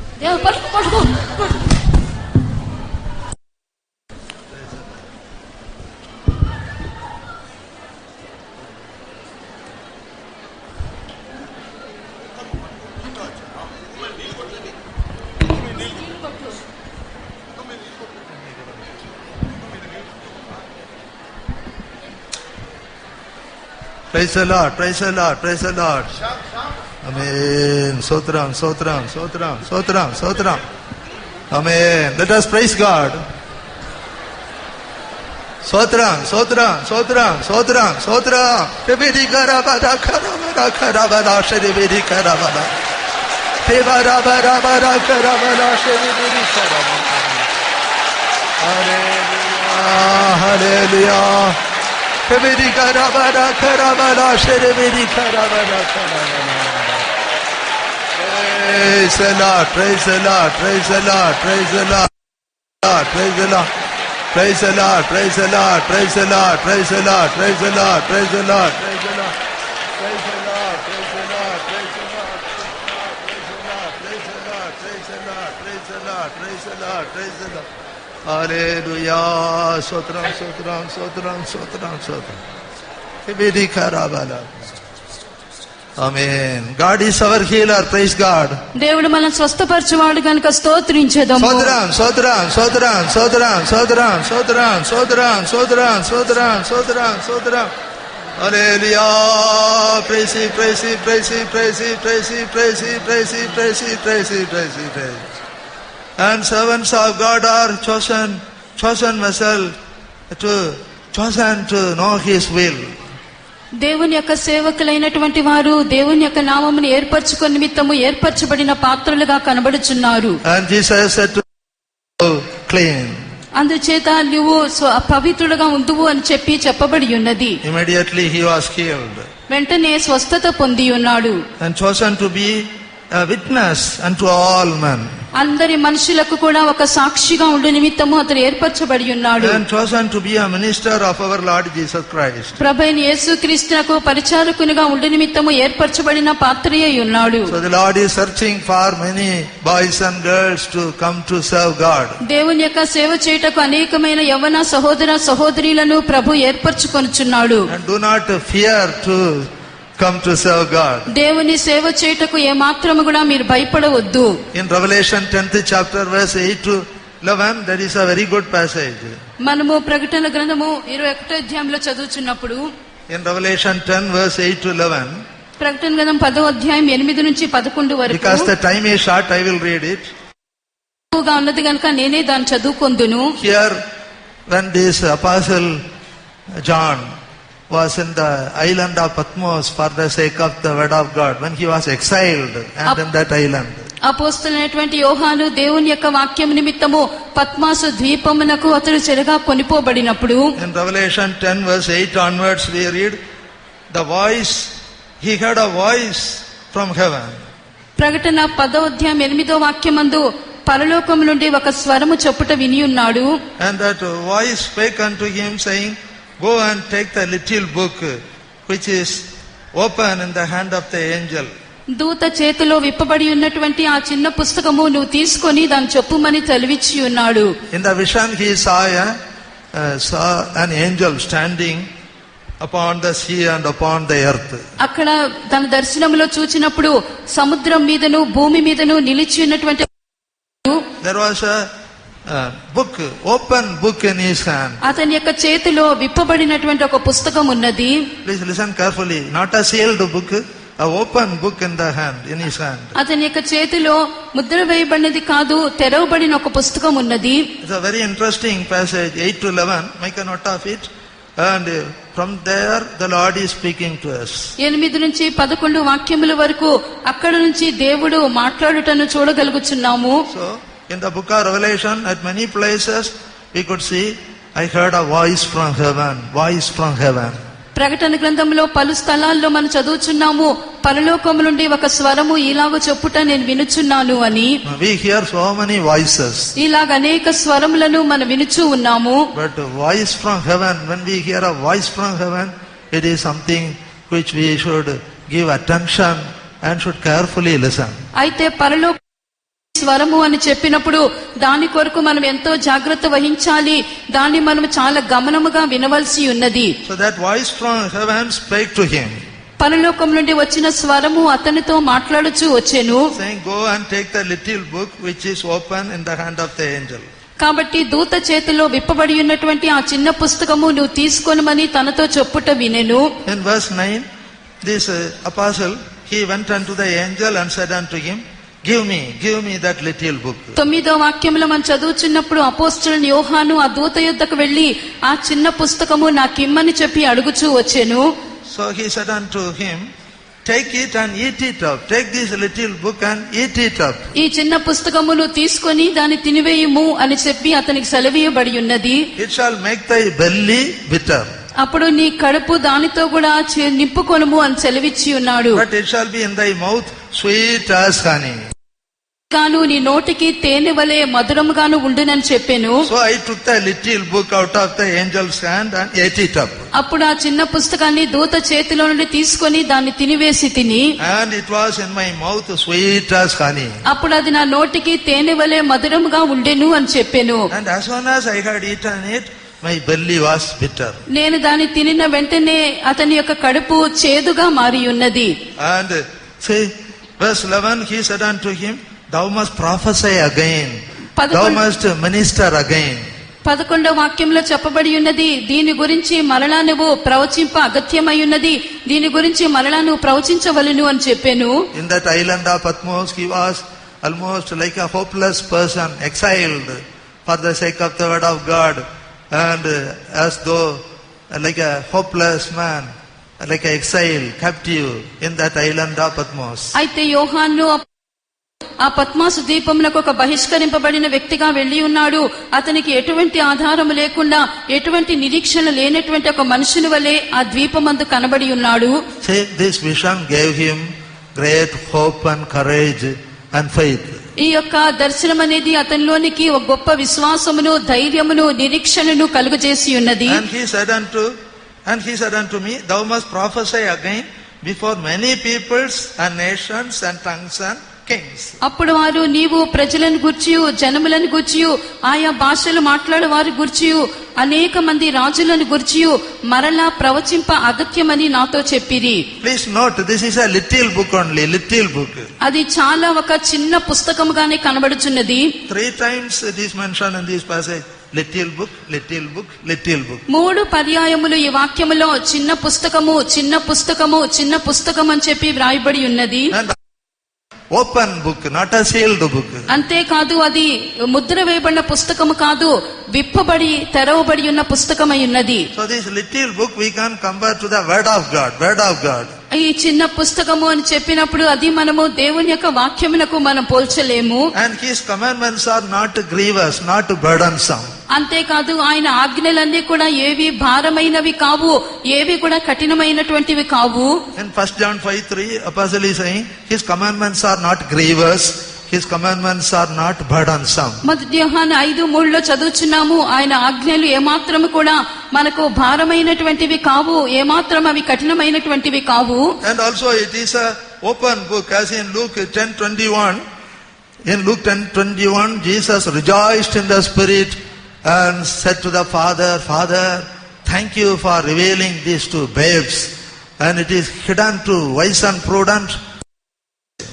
Praise the Lord. Amen. Sotram. Amen. Let us praise God. Sotram. Tebedi karabada. Shedebedi karabada. Tebarabara karabada. Shedebedi karabada. Hallelujah. Tebedi karabada. Shedebedi karabada. Praise the Lord. Praise the Lord. the Lord, praise the Lord, praise the Lord, praise the Lord. Hallelujah. Sotram, sotram, sotram, sotram, sotram. Kibidi karabala. Amen. God is our healer. Praise God. దేవుడు మనం స్వస్థపరచువాడు కనుక స్తోత్రించెదము. Sodram, sodram, sodram, sodram, sodram, sodram, sodram, sodram, sodram, sodram, sodram. Hallelujah. Praise Him, praise Him, praise Him, praise Him, praise Him, praise Him, praise Him, praise Him, praise Him, praise Him, praise Him. And servants of God are chosen vessel chosen to know His will. దేవుని యొక్క సేవకులైనటువంటి వారు దేవుని యొక్క నామమును ఏర్పరచుకుని నిమిత్తము ఏర్పరచబడిన పాత్రలుగా కనబడుచున్నారు. And Jesus said to clean. అందుచేత నువ్వు పవిత్రుడుగా ఉండువు అని చెప్పి చెప్పబడి ఉన్నది. Immediately he was healed. వెంటనే స్వస్థత పొంది ఉన్నాడు. And chosen to be a witness unto all men. అందరి మనుషులకు కూడా ఒక సాక్షిగా ఉండు నిమిత్తము అతడు ఏర్పరచబడి ఉన్నాడు. And chosen to be a minister of our Lord Jesus Christ. ప్రభువైన యేసుక్రీస్తునకు పరిచారకునిగా ఉండు నిమిత్తము ఏర్పరచబడిన పాత్రయే ఉన్నాడు. So the Lord is searching for many boys and girls to come to serve God. దేవుని యొక్క సేవ చేయుటకు అనేకమైన యవ్వన సహోదర సహోదరీలను ప్రభు ఏర్పరచుకొనుచున్నాడు. And do not fear to come to serve God. దేవుని సేవ చేయుటకు ఏమాత్రము కూడా మీరు భయపడవద్దు. In Revelation 10th chapter verse 8 to 11, that is a very good passage. మనము ప్రకటన గ్రంథము 21వ అధ్యాయంలో చదువుచున్నప్పుడు In Revelation 10 verse 8 to 11, ప్రకటన గ్రంథం 10వ అధ్యాయం 8 నుంచి 11 వరకు, because the time is short, I will read it. ఎక్కువగా ఉన్నది కనుక నేనే దాన్ని చదువుకొందును. Here, when this apostle John was in the island of Patmos for the sake of the word of God, when he was exiled and in that island. అపోస్తలుడైనటువంటి యోహాను దేవుని యొక్క వాక్యం నిమిత్తము పద్మాసు ద్వీపమునకు అతడు చెరగా కొనిపోబడినప్పుడు, In Revelation 10 verse 8 onwards we read, the voice, he heard a voice from heaven. ప్రకటన 10వ అధ్యాయం 8వ వాక్యమందు పరలోకము నుండి ఒక స్వరము చెప్పుట విని ఉన్నాడు. And that voice spake unto him, saying, go and take the little book which is open in the hand of the angel. దూత చేతిలో విప్పబడి ఉన్నటువంటి ఆ చిన్న పుస్తకము నువ్వు తీసుకొని దాన్ని చెప్పుమని తెలివిచ్చి ఉన్నాడు. In the vision he saw an angel standing upon the sea and upon the earth. అక్కడ తన దర్శనంలో చూచినప్పుడు సముద్రం మీదను భూమి మీదను నిలిచి ఉన్నటువంటి There was a book, open book in his hand. అతని యొక్క చేతిలో విప్పబడినటువంటి ఒక పుస్తకం ఉన్నది. Please listen carefully. Not a sealed book, a open book in the hand, in his hand. అతని యొక్క చేతిలో ముద్ర వేయబడినది కాదు, తెరవబడిన ఒక పుస్తకం ఉన్నది. It's a very interesting passage, 8 to 11. Make a note of it. And from there the Lord is speaking to us. 8 నుంచి 11 వాక్యముల వరకు అక్కడ నుంచి దేవుడు మాట్లాడుటను చూడగలుగుచున్నాము. So, in the book of Revelation, at many places, we could see, I heard a voice from heaven, voice from heaven. ప్రకటన గ్రంథంలో పలు స్థలాల్లో మనం చదువుచున్నాము, పరలోకము నుండి ఒక స్వరము ఇలాగ చెప్పుట నేను వినుచున్నాను అని. We hear so many voices. ఇలాగ అనేక స్వరములను మనం వినుచూ ఉన్నాము. But a voice from heaven, when we hear a voice from heaven, it is something which we should give attention and should carefully listen. అయితే పరలోక స్వరము అని చెప్పినప్పుడు దాని కొరకు మనం ఎంతో జాగ్రత్త వహించాలి, దాన్ని మనం చాలా గమనముగా వినవలసి ఉన్నది. So that voice from heaven spake to him, పరలోకం నుండి వచ్చిన స్వరము అతనితో మాట్లాడుచూ వచ్చెను. saying, go and take the little book which is open in the hand of the angel. కాబట్టి దూత చేతిలో విప్పబడి ఉన్నటువంటి ఆ చిన్న పుస్తకము నువ్వు తీసుకొనమని తనతో చెప్పుట వినెను. In verse 9, this apostle, he went unto the angel and said unto him, give me that little book. 9వ వాక్యంలో మనం చదువుచున్నప్పుడు అపోస్తలుడైన యోహాను ఆ దూత యొద్దకు వెళ్లి ఆ చిన్న పుస్తకము నాకిమ్మని చెప్పి అడుగుచూ వచ్చెను. So he said unto him, take it and eat it up. Take this little book and eat it up. ఈ చిన్న పుస్తకమును తీసుకొని దాన్ని తినివేయుము అని చెప్పి అతనికి సెలవీయబడి ఉన్నది. It shall make thy belly bitter. అప్పుడు నీ కడుపు దానితో కూడా నింపుకొనుము అని సెలవిచ్చి ఉన్నాడు. But it shall be in thy mouth sweet as honey. గాను నీ నోటికి తేనె వలె మధురముగాను ఉండునని చెప్పాను. So I took the little book out of the angel's hand and ate it up. అప్పుడు ఆ చిన్న పుస్తకాన్ని దూత చేతిలో నుండి తీసుకొని దాన్ని తినివేసి తిని, And it was in my mouth sweet as honey. అప్పుడు అది నా నోటికి తేనె వలె మధురముగా ఉండెను అని చెప్పాను. And as soon as I had eaten it, my belly was bitter. నేను దాన్ని తినిన వెంటనే అతని యొక్క కడుపు చేదుగా మారి ఉన్నది. And see, verse 11, he said unto him, Thou must prophesy again. Thou must minister again. 11వ వాక్యంలో చెప్పబడి ఉన్నది, దీని గురించి మరలా నువ్వు ప్రవచింప అగత్యమై ఉన్నది, దీని గురించి మరలా నువ్వు ప్రవచించవలెను అని చెప్పాను. In that island of Patmos, he was almost like a hopeless person, exiled for the sake of the word of God, and as though like a hopeless man, like an exile, captive in that island of Patmos. అయితే యోహాను ఆ పద్మాసు ద్వీపంలో ఒక బహిష్కరింపబడిన వ్యక్తిగా వెళ్లి ఉన్నాడు. అతనికి ఎటువంటి ఆధారం లేకుండా, ఎటువంటి నిరీక్షణ లేనటువంటి ఒక మనుషుని వలె ఆ ద్వీపమందు కనబడి ఉన్నాడు. See, this vision gave him great hope and courage and faith. ఈ యొక్క దర్శనం అనేది అతనిలోనికి ఒక గొప్ప విశ్వాసమును, ధైర్యమును, నిరీక్షణను కలుగజేసి ఉన్నది. And he said unto me, Thou must prophesy again before many peoples and nations and tongues and kings. అప్పుడు వారు, నీవు ప్రజలను గూర్చియు, జనములను గూర్చియు, ఆయా భాషలు మాట్లాడే వారి గూర్చియు, అనేక మంది రాజులను గూర్చియు మరలా ప్రవచింప అగత్యమని నాతో చెప్పిరి. Please note, this is a little book only, little book. అది చాలా ఒక చిన్న పుస్తకముగానే కనబడుచున్నది. 3 times it is mentioned in this passage. Little book, little book, little book. 3 పర్యాయములు ఈ వాక్యములో చిన్న పుస్తకము, చిన్న పుస్తకము, చిన్న పుస్తకం అని చెప్పి వ్రాయబడి ఉన్నది. And open book, not a sealed book. అంతేకాదు, అది ముద్ర వేయబడిన పుస్తకము కాదు, విప్పబడి తెరవబడి ఉన్న పుస్తకమై ఉన్నది. So this little book we can compare to the word of God, word of God. ఈ చిన్న పుస్తకము అని చెప్పినప్పుడు అది మనము దేవుని యొక్క వాక్యమునకు మనం పోల్చలేము. And his commandments are not grievous, not burdensome. అంతేకాదు, ఆయన ఆజ్ఞలన్నీ కూడా ఏవి భారమైనవి కావు, ఏవి కూడా కఠినమైనటువంటివి కావు. In 1 John 5:3, apostle is saying, his commandments are not grievous, his commandments are not burdensome. మొదటి యోహాను 5:3 చదువుచున్నాము, ఆయన ఆజ్ఞలు ఏమాత్రము కూడా మనకు భారమైనటువంటివి కావు, ఏమాత్రం అవి కఠినమైనటువంటివి కావు. And also it is a open book, as in Luke 10:21. In Luke 10:21, Jesus rejoiced in the Spirit and said to the Father, Father, thank you for revealing this to babes, and it is hidden to wise and prudent.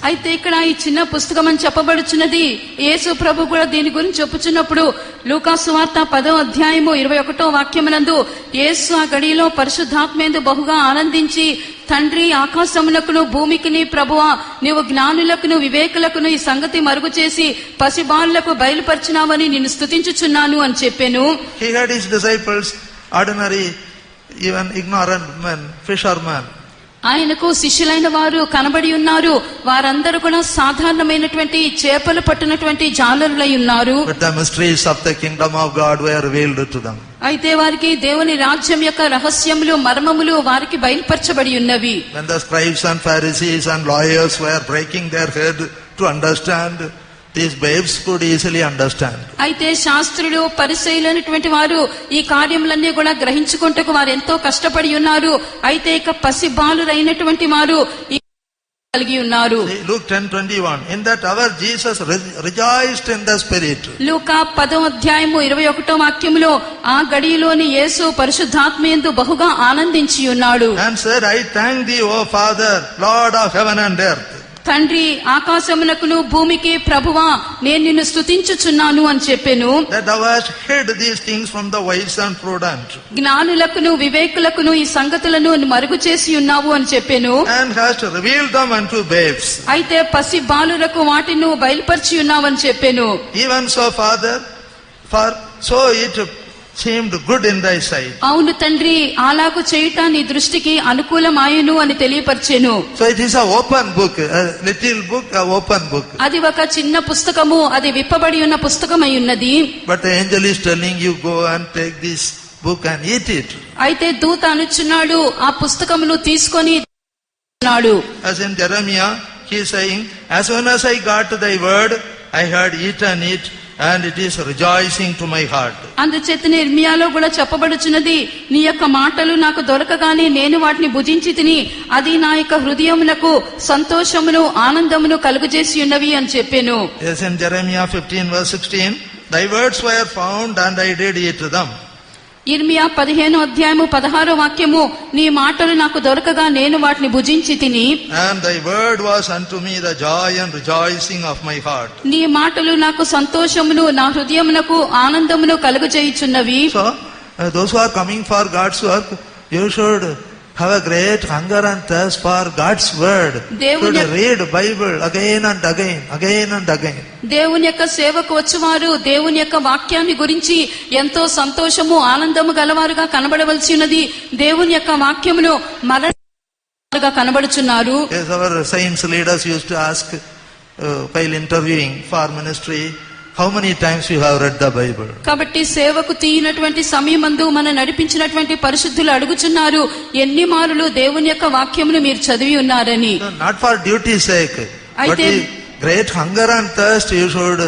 అయితే ఇక్కడ ఈ చిన్న పుస్తకం అని చెప్పబడుచున్నది. యేసు ప్రభు కూడా దీని గురించి చెప్పుచున్నప్పుడు లూకా సువార్త 10వ అధ్యాయము 21వ వాక్యమునందు, యేసు ఆ గడిలో పరిశుద్ధాత్మేందు బహుగా ఆనందించి, తండ్రి, ఆకాశమునకును భూమికిని ప్రభువా, నీవు జ్ఞానులకును వివేకులకును ఈ సంగతి మరుగు చేసి పసిబాలులకు బయలుపరిచినావని నిన్ను స్తుతించుచున్నాను అని చెప్పాను. He had his disciples, ordinary, even ignorant men, fishermen. ఆయనకు శిష్యులైన వారు కనబడి ఉన్నారు. వారందరూ కూడా సాధారణమైనటువంటి చేపలు పట్టినటువంటి జాలరులై ఉన్నారు. But the mysteries of the kingdom of God were revealed to them. అయితే వారికి దేవుని రాజ్యం యొక్క రహస్యములు, మర్మములు వారికి బయలుపరచబడి ఉన్నవి. When the scribes and Pharisees and lawyers were breaking their head to understand, these babes could easily understand. అయితే శాస్త్రులు, పరిసయ్యులైనటువంటి వారు ఈ కార్యములన్నీ కూడా గ్రహించుకుంటకు వారు ఎంతో కష్టపడి ఉన్నారు. అయితే ఇక పసి బాలురైనటువంటి వారు కలిగి ఉన్నారు. Luke 10:21. In that hour Jesus rejoiced in the Spirit. లూకా 10వ అధ్యాయము 21వ వాక్యములో, ఆ గడియలోని యేసు పరిశుద్ధాత్మయందు బహుగా ఆనందించి ఉన్నాడు. And said, I thank thee, O Father, Lord of heaven and earth. తండ్రి, ఆకాశమునకును భూమికి ప్రభువా, నేను నిన్ను స్తుతించుచున్నాను అని చెప్పెను. That thou hast hid these things from the wise and prudent. జ్ఞానులకును వివేకులకును ఈ సంగతులను మరుగు చేసి ఉన్నావు అని చెప్పెను. And hast revealed them unto babes. అయితే పసి బాలులకు వాటిని బయలుపరిచి ఉన్నావు అని చెప్పెను. Even so, Father, for so it seemed good in thy sight. అవును తండ్రి, అలాగు చేయుట నీ దృష్టికి అనుకూలమాయను అని తెలియపరిచెను. So it is a open book, a little book, a open book. అది ఒక చిన్న పుస్తకము, అది విప్పబడి ఉన్న పుస్తకమై ఉన్నది. But the angel is telling you, go and take this book and eat it. అయితే దూత అనుచున్నాడు, ఆ పుస్తకమును తీసుకొని. As in Jeremiah he is saying, as soon as I got to thy word, I had eaten it, and it is rejoicing to my heart. అందుచేతనే ఇర్మియాలో కూడా చెప్పబడుచున్నది, నీ యొక్క మాటలు నాకు దొరకగానే నేను వాటిని భుజించి తిని అది నా యొక్క హృదయమునకు సంతోషమును ఆనందమును కలుగజేసి ఉన్నవి అని చెప్పాను. Yes, in Jeremiah 15 verse 16, thy words were found and I did eat them. ఇర్మియా 15:16 వాక్యము, నీ మాటలు నాకు దొరకగా నేను వాటిని భుజించి తిని, And thy word was unto me the joy and rejoicing of my heart. నీ మాటలు నాకు సంతోషమును నా హృదయమునకు ఆనందమును కలుగజేయుచున్నవి. So, those who are coming for God's work, you should have a great hunger and thirst for God's word. Should read Bible again and again, again and again. దేవుని యొక్క సేవకు వచ్చేవారు దేవుని యొక్క వాక్యాన్ని గురించి ఎంతో సంతోషము ఆనందము గలవారుగా కనబడవలసి ఉన్నది. దేవుని యొక్క వాక్యమును మరణగా కనబడుచున్నారు. Yes, our saints leaders used to ask while interviewing for ministry, how many times you have read the Bible? కాబట్టి సేవకు తీయనటువంటి సమయమందు మన నడిపించినటువంటి పరిశుద్ధులు అడుగుచున్నారు, ఎన్ని మారులు దేవుని యొక్క వాక్యమును మీరు చదివి ఉన్నారని. Not for duty's sake, but అయితే with great hunger and thirst you should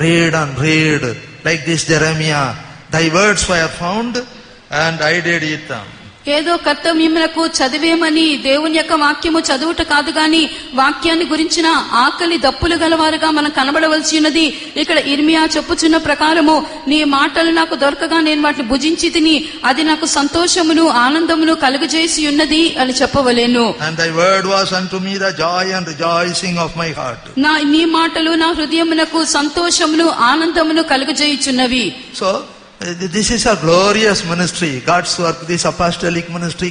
read and read. Like this Jeremiah, thy words were found and I did eat them. ఏదో కర్తవ్యములకు చదివేమని దేవుని యొక్క వాక్యము చదువుట కాదు గాని వాక్యాన్ని గురించిన ఆకలి దప్పులు గలవారుగా మనం కనబడవలసి ఉన్నది. ఇక్కడ ఇర్మియా చెప్పుచున్న ప్రకారము, నీ మాటలు నాకు దొరకగా నేను వాటిని భుజించి తిని అది నాకు సంతోషమును ఆనందమును కలుగజేసి ఉన్నది అని చెప్పవలెను. And thy word was unto me the joy and rejoicing of my heart. నీ మాటలు నా హృదయమునకు సంతోషమును ఆనందమును కలుగజేయుచున్నవి. So this is a glorious ministry. God's work, this apostolic ministry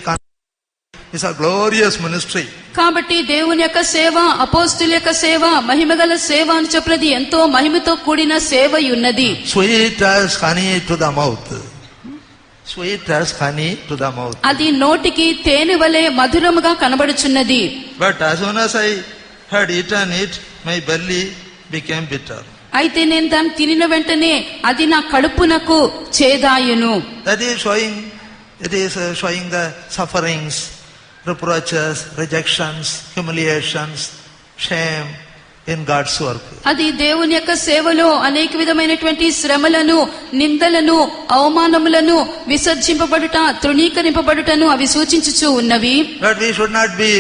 is a glorious ministry. కాబట్టి దేవుని యొక్క సేవ, అపోస్తుల యొక్క సేవ, మహిమగల సేవ అని చెప్పినది ఎంతో మహిమతో కూడిన సేవ ఉన్నది. Sweet as honey to the mouth. Sweet as honey to the mouth. అది నోటికి తేనె వలె మధురముగా కనబడుచున్నది. But as soon as I had eaten it, my belly became bitter. అయితే నేను దాన్ని తినిన వెంటనే అది నా కడుపునకు చేదాయును. That is showing, it is showing the sufferings, reproaches, rejections, humiliations, shame in God's work. అది దేవుని యొక్క సేవలో అనేక విధమైనటువంటి శ్రమలను, నిందలను, అవమానములను, విసర్జింపబడుట, తృణీకరింపబడుటను అవి సూచించుచూ ఉన్నవి. But we should not be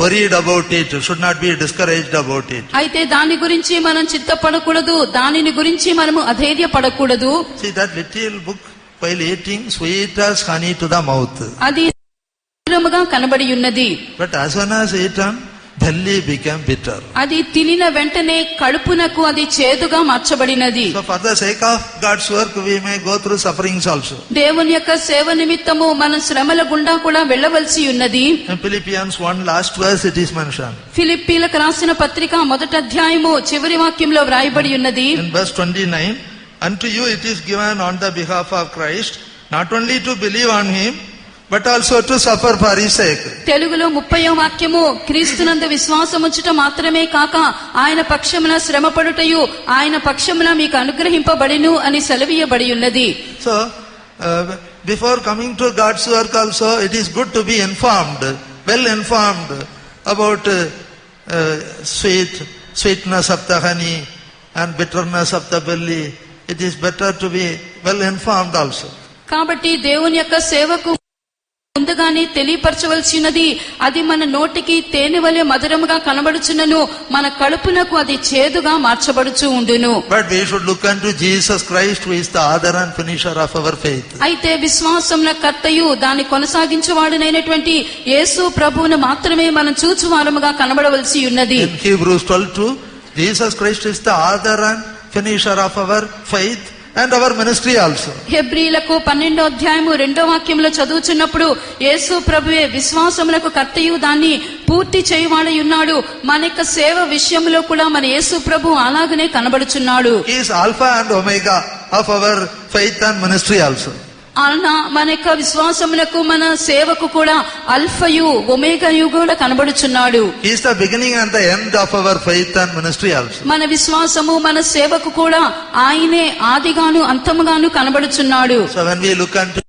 worried about it, should not be discouraged about it. అయితే దాని గురించి మనం చింతపడకూడదు, దానిని గురించి మనము అధైర్యపడకూడదు. See that little book, while eating, sweet as honey to the mouth. అది మధురముగా కనబడి ఉన్నది. But as soon as eaten, belly became bitter. అది తినిన వెంటనే కడుపునకు అది చేదుగా మార్చబడినది. So for the sake of God's work, we may go through sufferings also. దేవుని యొక్క సేవ నిమిత్తము మన శ్రమల గుండా కూడా వెళ్ళవలసి ఉన్నది. In Philippians 1 last verse it is mentioned. ఫిలిప్పీలకు రాసిన పత్రిక 1వ అధ్యాయము చివరి వాక్యంలో వ్రాయబడి ఉన్నది. In verse 29, unto you it is given on the behalf of Christ, not only to believe on him, but also to suffer for his sake. తెలుగులో 30వ వాక్యము, క్రీస్తునందు విశ్వాసముంచుట మాత్రమే కాక ఆయన పక్షమున శ్రమపడుటయు ఆయన పక్షమున మీకు అనుగ్రహింపబడిను అని సెలవీయబడి ఉన్నది. So before coming to God's work also, it is good to be informed, well informed about sweetness of the honey and bitterness of the belly. It is better to be well informed also. కాబట్టి దేవుని యొక్క సేవకు ముందుగానే తెలియపరచవలసినది, అది మన నోటికి తేనె వలె మధురముగా కనబడుచున్నను, మన కడుపునకు అది చేదుగా మార్చబడుచు ఉండును. But we should look unto Jesus Christ, who is the author and finisher of our faith. అయితే విశ్వాసమున కర్తయు దాన్ని కొనసాగించువాడునైనటువంటి యేసు ప్రభువును మాత్రమే మనం చూచువారముగా కనబడవలసి ఉన్నది. In Hebrews 12:2, Jesus Christ is the author and finisher of our faith and our ministry also. హెబ్రీలకు 12వ అధ్యాయము 2వ వాక్యంలో చదువుచున్నప్పుడు, యేసు ప్రభువే విశ్వాసములకు కర్తయు దాన్ని పూర్తి చేయువాడై ఉన్నాడు. మన యొక్క సేవ విషయంలో కూడా మన యేసు ప్రభు అలాగనే కనబడుచున్నాడు. He is alpha and omega of our faith and ministry also. మన యొక్క విశ్వాసములకు మన సేవకు కూడా అల్ఫయు ఒమేగాయు కూడా కనబడుచున్నాడు. He is the beginning and the end of our faith and ministry also. మన విశ్వాసము మన సేవకు కూడా ఆయనే ఆదిగాను అంతముగాను కనబడుచున్నాడు. So when we look unto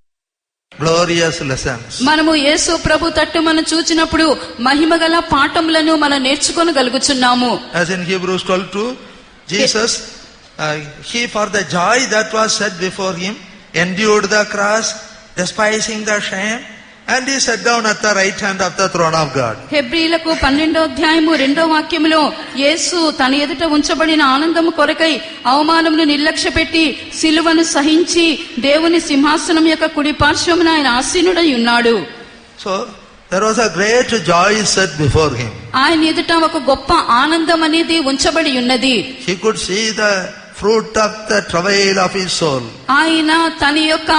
glorious lessons. మనము యేసు ప్రభు తట్టు మనం చూచినప్పుడు మహిమగల పాఠములను మనం నేర్చుకొనగలుగుచున్నాము. As in Hebrews 12:2, Jesus, he for the joy that was set before him endured the cross, despising the shame, and he sat down at the right hand of the throne of God. హెబ్రీలకు 12వ అధ్యాయము 2వ వాక్యములో యేసు తన ఎదుట ఉంచబడిన ఆనందము కొరకై అవమానమును నిర్లక్ష్యపెట్టి సిలువను సహించి దేవుని సింహాసనం యొక్క కుడి పార్శ్వమున ఆయన ఆసీనుడై ఉన్నాడు. So there was a great joy set before him. ఆయన ఎదుట ఒక గొప్ప ఆనందం అనేది ఉంచబడి ఉన్నది. He could see the fruit of the travail of his soul. ఆయన తన యొక్క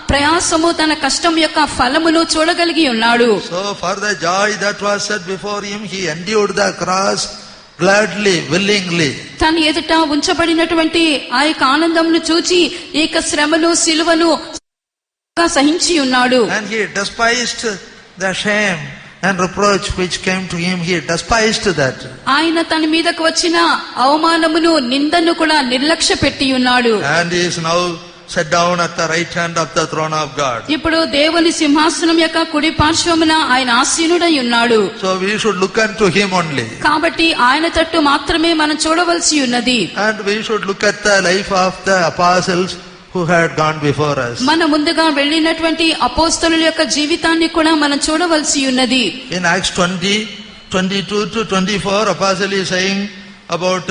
ప్రయాసము తన కష్టం యొక్క ఫలమును చూడగలిగి ఉన్నాడు. So for the joy that was set before him, he endured the cross gladly, willingly. తన ఎదుట ఉంచబడినటువంటి ఆ యొక్క ఆనందమును చూచి ఈ యొక్క శ్రమను సిలువను సహించి ఉన్నాడు. And he despised the shame and reproach which came to him. He despised that. ఆయన తన మీదకు వచ్చిన అవమానమును నిందను కూడా నిర్లక్ష్య పెట్టి ఉన్నాడు. And he is now set down at the right hand of the throne of God. ఇప్పుడు దేవుని సింహాసనం యొక్క కుడి పార్శ్వమున ఆయన ఆసీనుడై ఉన్నాడు. So we should look unto him only. కాబట్టి ఆయన తట్టు మాత్రమే మనం చూడవలసి ఉన్నది. And we should look at the life of the apostles who had gone before us. మన ముందుగా వెళ్ళినటువంటి అపోస్తలుల యొక్క జీవితాన్ని కూడా మనం చూడవలసి ఉన్నది. In Acts 20:22-24, apostle is saying about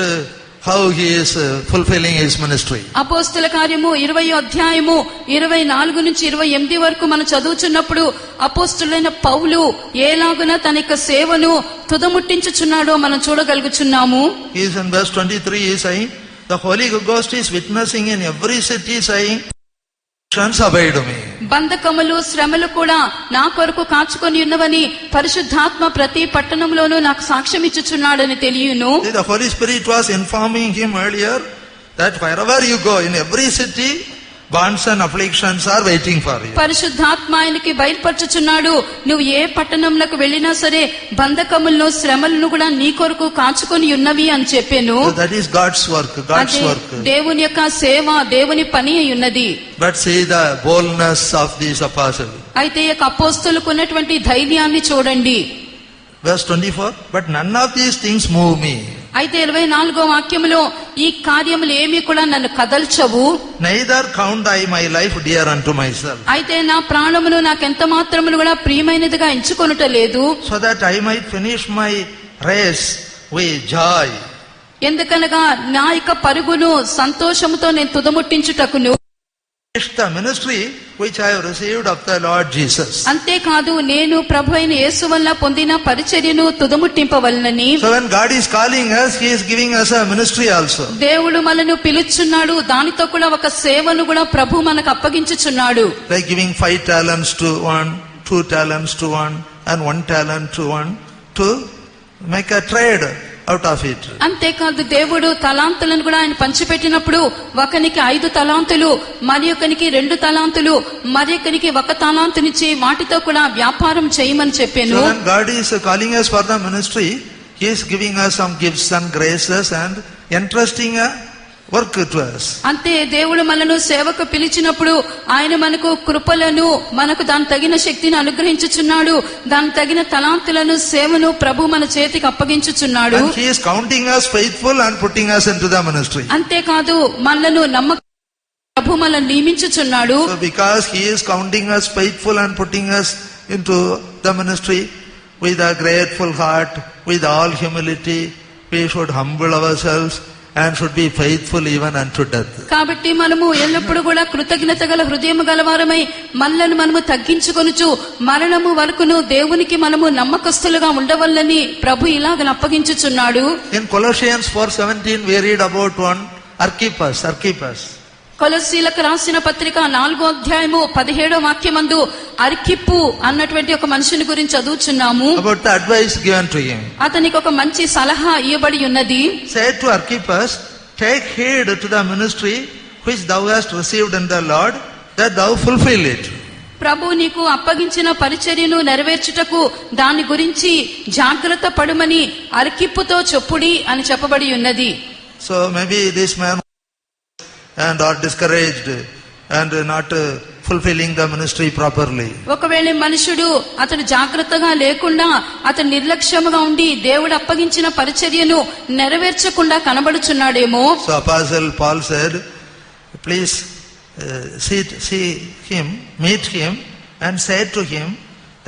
how he is fulfilling his ministry. అపోస్తల కార్యము 20వ అధ్యాయము 24 నుంచి 28 వరకు మనం చదువుచున్నప్పుడు అపోస్తలుడైన పౌలు ఏలాగున తన యొక్క సేవను తుదముట్టించుచున్నాడో మనం చూడగలుగుచున్నాము. He is in verse 23, he is saying, the Holy Ghost is witnessing in every city, saying, abide me. బంధకములు శ్రమలు కూడా నా కొరకు కాచుకొని ఉన్నవని పరిశుద్ధాత్మ ప్రతి పట్టణంలోనూ నాకు సాక్ష్యం ఇచ్చుచున్నాడని తెలియను. The Holy Spirit was informing him earlier that wherever you go, in every city, bonds and afflictions are waiting for you. పరిశుద్ధాత్మ ఆయనకి బయలుపరచుచున్నాడు, నువ్వు ఏ పట్టణంలోకి వెళ్ళినా సరే బంధకములను శ్రమలను కూడా నీ కొరకు కాచుకొని ఉన్నవి అని చెప్పాను. So that is God's work, God's work. దేవుని యొక్క సేవ, దేవుని పని అయి ఉన్నది. But see the boldness of these apostles. అయితే ఈ యొక్క అపోస్తలుకు ఉన్నటువంటి ధైర్యాన్ని చూడండి. Verse 24, but none of these things move me. అయితే 24వ వాక్యములో ఈ కార్యములు ఏమీ కూడా నన్ను కదల్చవు. Neither count I my life dear unto myself. అయితే నా ప్రాణమును నాకెంత మాత్రమును కూడా ప్రియమైనదిగా ఎంచుకొనుట లేదు. So that I might finish my race with joy. ఎందుకనగా నా యొక్క పరుగును సంతోషముతో నేను తుదముట్టించుటకును. The ministry which I have received of the Lord Jesus. అంతేకాదు నేను ప్రభు అయిన యేసు వల్ల పొందిన పరిచర్యను తుదముట్టింపవలనని. So when God is calling us, He is giving us a ministry also. దేవుడు మనను పిలుచుచున్నాడు, దానితో కూడా ఒక సేవను కూడా ప్రభు మనకు అప్పగించుచున్నాడు. Like giving 5 talents to one, 2 talents to one, and 1 talent to one, to make a trade out of it. అంతేకాదు దేవుడు తలాంతులను కూడా ఆయన పంచిపెట్టినప్పుడు ఒకనికి 5 తలాంతులు, మరి ఒకనికి 2 తలాంతులు, మరి ఒకనికి 1 తలాంతునిచ్చి వాటితో కూడా వ్యాపారం చేయమని చెప్పాను. So when God is calling us for the ministry, He is giving us some gifts and graces and entrusting a work to us. అంతే దేవుడు మనను సేవకు పిలిచినప్పుడు ఆయన మనకు కృపలను, మనకు దాని తగిన శక్తిని అనుగ్రహించుచున్నాడు. దాని తగిన తలాంతులను, సేవను ప్రభు మన చేతికి అప్పగించుచున్నాడు. And He is counting us faithful and putting us into the ministry. అంతేకాదు మనలను నమ్మక ప్రభు మనల్ని నియమించుచున్నాడు. So because He is counting us faithful and putting us into the ministry with a grateful heart, with all humility, we should humble ourselves and should be faithful even unto death. కాబట్టి మనము ఎల్లప్పుడూ కూడా కృతజ్ఞత గల హృదయము గలవారమై మనలను మనము తగ్గించుకొనుచు మరణము వరకును దేవునికి మనము నమ్మకస్తులుగా ఉండవల్లని ప్రభు ఇలాగ అప్పగించుచున్నాడు. In Colossians 4:17 we read about one Archippus. కొలస్సీలకు రాసిన పత్రిక 4వ అధ్యాయము 17వ వాక్యమందు అర్కిప్పు అన్నటువంటి ఒక మనుషుని గురించి చదువుచున్నాము. About the advice given to him. అతనికి ఒక మంచి సలహా ఇవ్వబడి ఉన్నది. Said to Archippus, take heed to the ministry which thou hast received in the Lord, that thou fulfill it. ప్రభు నీకు అప్పగించిన పరిచర్యను నెరవేర్చుటకు దాని గురించి జాగ్రత్త పడుమని అర్కిప్పుతో చెప్పుడి అని చెప్పబడి ఉన్నది. So maybe this man and are discouraged and not fulfilling the ministry properly. ఒకవేళ మనుషుడు అతడు జాగ్రత్తగా లేకుండా అతను నిర్లక్ష్యముగా ఉండి దేవుడు అప్పగించిన పరిచర్యను నెరవేర్చకుండా కనబడుచున్నాడేమో. So Apostle Paul said, please see him, meet him, and say to him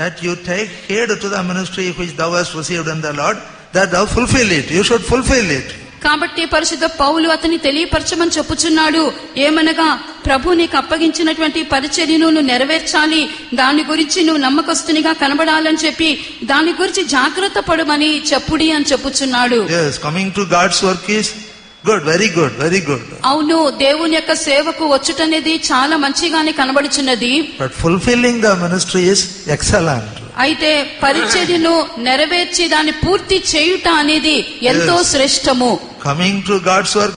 that you take heed to the ministry which thou hast received in the Lord, that thou fulfill it. You should fulfill it. కాబట్టి పరిశుద్ధ పౌలు అతన్ని తెలియపరచమని చెప్పుచున్నాడు. ఏమనగా, ప్రభు నీకు అప్పగించినటువంటి పరిచర్యను నువ్వు నెరవేర్చాలి, దాని గురించి నువ్వు నమ్మకస్తునిగా కనబడాలని చెప్పి దాని గురించి జాగ్రత్త పడమని చెప్పుడి అని చెప్పుచున్నాడు. Yes, coming to God's work is good, very good, very good. అవును, దేవుని యొక్క సేవకు వచ్చుటనేది చాలా మంచిగానే కనబడుచున్నది. But fulfilling the ministry is excellent. అయితే పరిచర్యను నెరవేర్చి దాన్ని పూర్తి చేయుట అనేది ఎంతో శ్రేష్టము. Coming to God's work,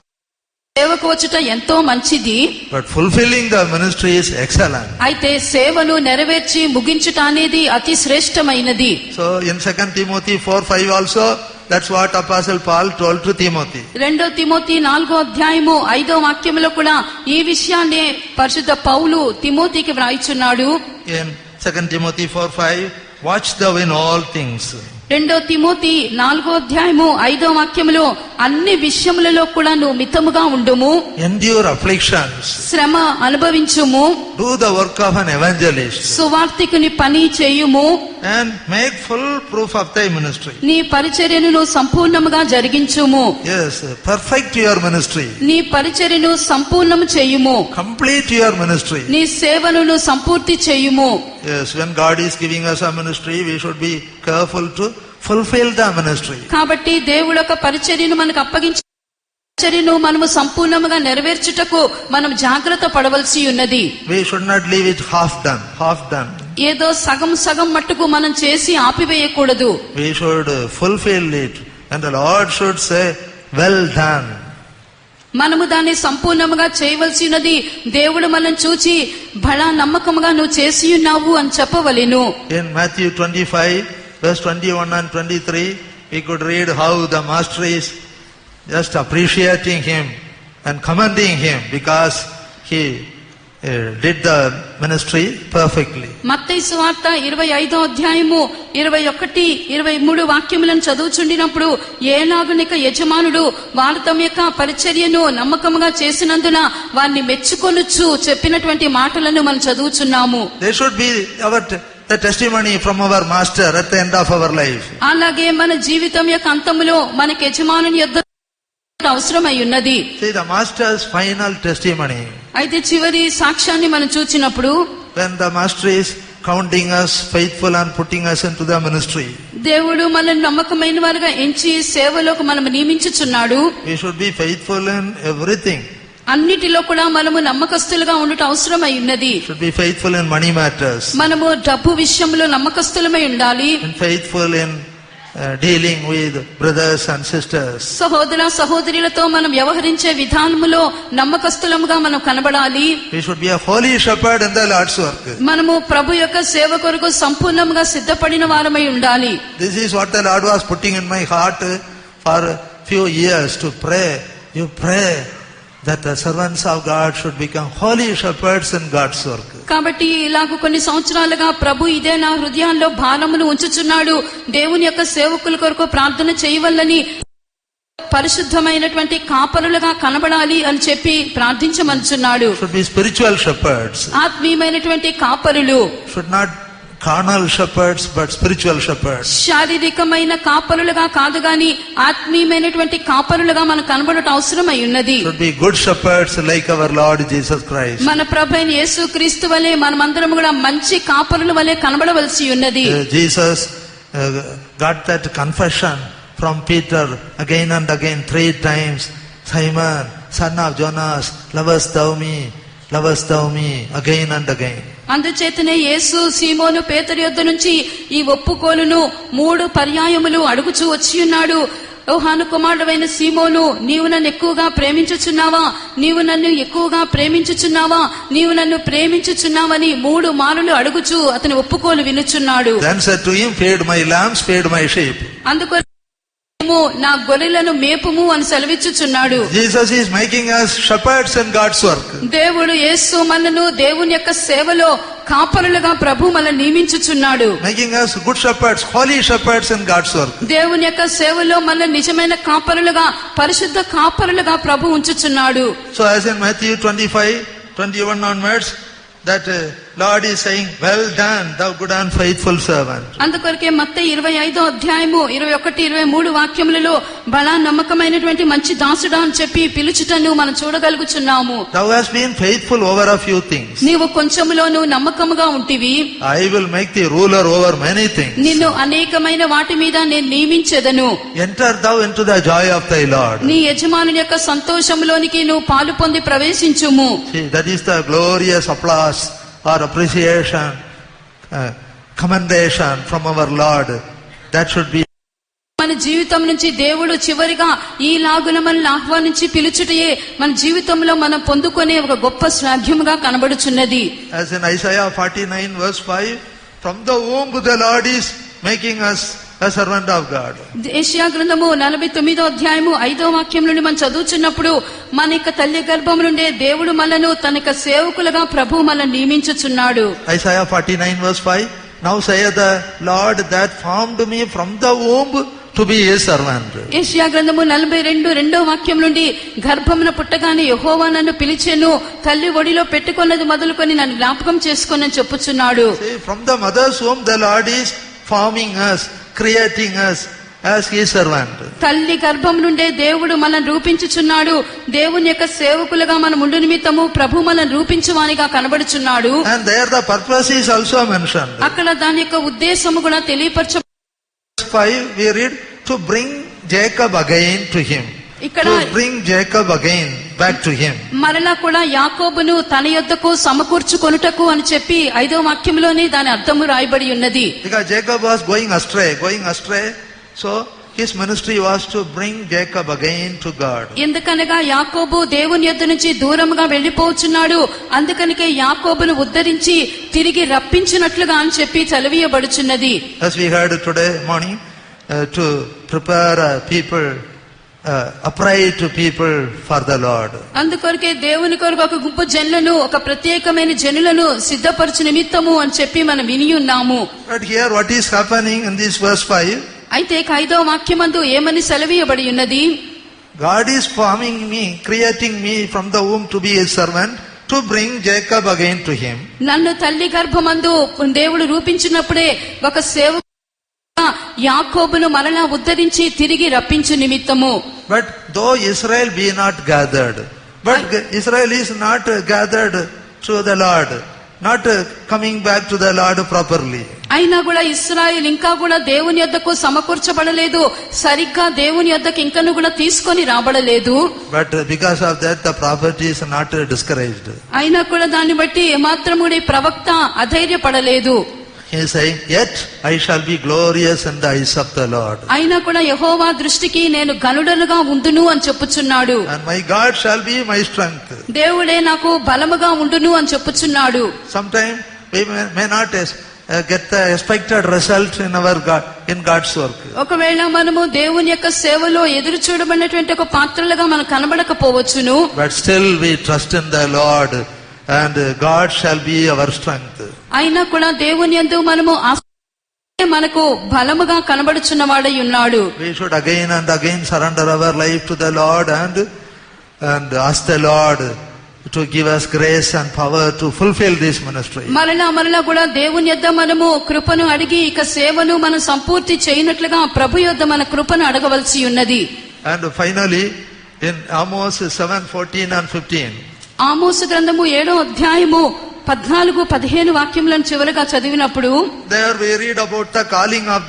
సేవకు వచ్చుట ఎంతో మంచిది. but fulfilling the ministry is excellent. అయితే సేవను నెరవేర్చి ముగించుట అనేది అతి శ్రేష్టమైనది. So in 2 Timothy 4:5 also, that's what Apostle Paul told to Timothy. 2 Timothy 4:5 కూడా ఈ విషయాన్ని పరిశుద్ధ పౌలు తిమోతికి వ్రాయిచున్నాడు. In 2 Timothy 4:5, watch thou in all things. 2 Timothy 4:5 అన్ని విషయములలో కూడా నువ్వు మితముగా ఉండుము. Endure afflictions. శ్రమ అనుభవించుము. Do the work of an evangelist. సువార్తికుని పని చేయుము. And make full proof of thy ministry. నీ పరిచర్యను నువ్వు సంపూర్ణముగా జరిగించుము. Yes, perfect your ministry. నీ పరిచర్యను సంపూర్ణము చేయుము. Complete your ministry. నీ సేవను నువ్వు సంపూర్తి చేయుము. Yes, when God is giving us a ministry, we should be careful to fulfill the ministry. కాబట్టి దేవుడు ఒక పరిచర్యను మనకు అప్పగించి పరిచర్యను మనము సంపూర్ణముగా నెరవేర్చుటకు మనం జాగ్రత్త పడవలసి ఉన్నది. We should not leave it half done. ఏదో సగం మట్టుకు మనం చేసి ఆపివేయకూడదు. We should fulfill it, and the Lord should say, well done. మనము దాన్ని సంపూర్ణముగా చేయవలసి ఉన్నది. దేవుడు మనం చూచి బడా నమ్మకముగా నువ్వు చేసి ఉన్నావు అని చెప్పవలెను. In Matthew 25:21 and 23, we could read how the master is just appreciating him and commending him because he did the ministry perfectly. మత్తయి సువార్త 25:21-23 చదువుచుండినప్పుడు ఏలాగునిక యజమానుడు వారు తమ యొక్క పరిచర్యను నమ్మకముగా చేసినందున వారిని మెచ్చుకొనుచు చెప్పినటువంటి మాటలను మనం చదువుచున్నాము. There should be the testimony from our master at the end of our life. అలాగే మన జీవితం యొక్క అంతములో మనకి యజమానుని యొద్ద అవసరమై ఉన్నది. See the master's final testimony. అయితే చివరి సాక్ష్యాన్ని మనం చూచినప్పుడు, when the master is counting us faithful and putting us into the ministry, దేవుడు మనల్ని నమ్మకమైన వారుగా ఎంచి సేవలోకి మనం నియమించుచున్నాడు. we should be faithful in everything. అన్నిటిలో కూడా మనము నమ్మకస్తులుగా ఉండటం అవసరమై ఉన్నది. should be faithful in money matters. మనము డబ్బు విషయంలో నమ్మకస్తులమై ఉండాలి. and faithful in dealing with brothers and sisters. సహోదర సహోదరులతో మనం వ్యవహరించే విధానములో నమ్మకస్తులముగా మనం కనబడాలి. We should be a holy shepherd in the Lord's work. మనము ప్రభు యొక్క సేవ కొరకు సంపూర్ణంగా సిద్ధపడిన వారమై ఉండాలి. This is what the Lord was putting in my heart for a few years to pray. You pray that the servants of God should become holy shepherds in God's work. కాబట్టి ఇలాగ కొన్ని సంవత్సరాలుగా ప్రభు ఇదే నా హృదయాల్లో భారమును ఉంచుచున్నాడు. దేవుని యొక్క సేవకుల కొరకు ప్రార్థన చేయవల్లని పరిశుద్ధమైనటువంటి కాపరులుగా కనబడాలి అని చెప్పి ప్రార్థించమనుచున్నాడు. should be spiritual shepherds. ఆత్మీయమైనటువంటి కాపరులు. should not carnal shepherds but spiritual shepherds. శారీరకమైన కాపరులుగా కాదు గాని ఆత్మీయమైనటువంటి కాపరులుగా మనం కనబడటం అవసరమై ఉన్నది. should be good shepherds like our Lord Jesus Christ. మన ప్రభువైన యేసుక్రీస్తు వలె మనమందరం కూడా మంచి కాపరుల వలె కనబడవలసి ఉన్నది. Jesus got that confession from Peter again and again 3 times. Simon, son of Jonas, lovest thou me, again and again. అందుచేతనే యేసు సీమోను పేతురు యొద్ద నుంచి ఈ ఒప్పుకోలును 3 పర్యాయములు అడుగుచూ వచ్చి ఉన్నాడు. యోహాను కుమారుడైన సీమోను, నీవు నన్ను ఎక్కువగా ప్రేమించుచున్నావా? నీవు నన్ను ఎక్కువగా ప్రేమించుచున్నావా? నీవు నన్ను ప్రేమించుచున్నావని 3 మారులు అడుగుచూ అతని ఒప్పుకోలు వినుచున్నాడు. Then said to him, feed my lambs, feed my sheep. అందుకు నా గొర్రెలను మేపుము అని సెలవిచ్చుచున్నాడు. Jesus is making us shepherds in God's work. దేవుడు యేసు మనను దేవుని యొక్క సేవలో కాపరులుగా ప్రభు మనల్ని నియమించుచున్నాడు. Making us good shepherds, holy shepherds in God's work. దేవుని యొక్క సేవలో మన నిజమైన కాపరులుగా, పరిశుద్ధ కాపరులుగా ప్రభు ఉంచుచున్నాడు. So as in Matthew 25:21 onwards, that Lord is saying, well done, thou good and faithful servant. అందుకొరకే మత్తయి 25వ అధ్యాయము 21, 23 వాక్యములలో బలా నమ్మకమైనటువంటి మంచి దాసుడా అని చెప్పి పిలుచుటను మనం చూడగలుగుచున్నాము. Thou hast been faithful over a few things. నీవు కొంచెములోను నమ్మకముగా ఉంటివి, I will make thee ruler over many things. నిన్ను అనేకమైన వాటి మీద నేను నియమించెదను. Enter thou into the joy of thy Lord. నీ యజమానుని యొక్క సంతోషంలోనికి నువ్వు పాలు పొంది ప్రవేశించుము. See, that is the glorious applause or appreciation, commendation from our Lord. That should be మన జీవితం నుంచి దేవుడు చివరిగా ఈ లాగున మనల్ని ఆహ్వానించి పిలుచుటయే మన జీవితంలో మనం పొందుకునే ఒక గొప్ప శ్లాఘ్యముగా కనబడుచున్నది. As in Isaiah 49 verse 5, from the womb the Lord is making us a servant of God. యెషయా గ్రంథము 49వ అధ్యాయము 5వ వాక్యం నుండి మనం చదువుచున్నప్పుడు మన యొక్క తల్లి గర్భం నుండే దేవుడు మనను తన యొక్క సేవకులుగా ప్రభు మనల్ని నియమించుచున్నాడు. Isaiah 49 verse 5, now saith the Lord that formed me from the womb to be a servant. యెషయా గ్రంథము 42వ వాక్యం నుండి గర్భమున పుట్టగానే యెహోవా నన్ను పిలిచెను, తల్లి ఒడిలో పెట్టుకున్నది మొదలుకొని నన్ను జ్ఞాపకం చేసుకొని చెప్పుచున్నాడు. See, from the mother's womb the Lord is forming us, creating us as his servant. తల్లి గర్భం నుండే దేవుడు మనల్ని రూపించుచున్నాడు. దేవుని యొక్క సేవకులుగా మనం ఉండు నిమిత్తము ప్రభు మనల్ని రూపించువానిగా కనబడుచున్నాడు. And there the purpose is also mentioned. అక్కడ దాని యొక్క ఉద్దేశము కూడా తెలియపరచ 5 we read, to bring Jacob again to him. ఇక్కడ To bring Jacob again back to him. మరలా కూడా యాకోబును తన యొద్దకు సమకూర్చుకొనుటకు అని చెప్పి 5వ వాక్యంలోనే దాని అర్థము రాయబడి ఉన్నది. Because Jacob was going astray. So his ministry was to bring Jacob again to God. ఎందుకనగా యాకోబు దేవుని యొద్ద నుంచి దూరముగా వెళ్లిపోచున్నాడు. అందుకనికే యాకోబును ఉద్ధరించి తిరిగి రప్పించినట్లుగా అని చెప్పి చదివియబడుచున్నది. As we heard today morning, to prepare people, upright people for the Lord. అందుకొరకే దేవుని కొరకు ఒక గుంపు జనులను, ఒక ప్రత్యేకమైన జనులను సిద్ధపరచు నిమిత్తము అని చెప్పి మనం విని ఉన్నాము. But here what is happening in this verse 5? అయితే 5వ వాక్యమందు ఏమని సెలవీయబడి ఉన్నది? God is forming me, creating me from the womb to be his servant, to bring Jacob again to him. నన్ను తల్లి గర్భమందు దేవుడు రూపించినప్పుడే ఒక సేవకుడుగా యాకోబును మరలా ఉద్ధరించి తిరిగి రప్పించు నిమిత్తము. But though Israel be not gathered, but Israel is not gathered to the Lord, not coming back to the Lord properly. అయినా కూడా ఇశ్రాయేల్ ఇంకా కూడా దేవుని యొద్దకు సమకూర్చబడలేదు, సరిగ్గా దేవుని యొద్దకు ఇంకను కూడా తీసుకొని రాబడలేదు. But because of that the prophet is not discouraged. అయినా కూడా దాన్ని బట్టి ఏమాత్రం కూడా ఈ ప్రవక్త అధైర్యపడలేదు. He is saying, yet I shall be glorious in the eyes of the Lord. అయినా కూడా యెహోవా దృష్టికి నేను గనుడనుగా ఉండును అని చెప్పుచున్నాడు. And my God shall be my strength. దేవుడే నాకు బలముగా ఉండును అని చెప్పుచున్నాడు. Sometimes we may not get the expected result in God's work. ఒకవేళ మనము దేవుని యొక్క సేవలో ఎదురు చూడబడినటువంటి ఒక పాత్రలుగా మనం కనబడకపోవచ్చును. But still we trust in the Lord, and God shall be our strength. అయినా కూడా దేవుని యందు మనము మనకు బలముగా కనబడుచున్న వాడై ఉన్నాడు. We should again and again surrender our life to the Lord and ask the Lord to give us grace and power to fulfill this ministry. మరలా కూడా దేవుని యొద్ద మనము కృపను అడిగి ఇక సేవను మనం సంపూర్తి చేయనట్లుగా ప్రభు యొద్ద మన కృపను అడగవలసి ఉన్నది. And finally in Amos 7:14 and 15. ఆమోసు గ్రంథము 7వ అధ్యాయము 14-15 వాక్యములను చివరగా చదివినప్పుడు There we read about the calling of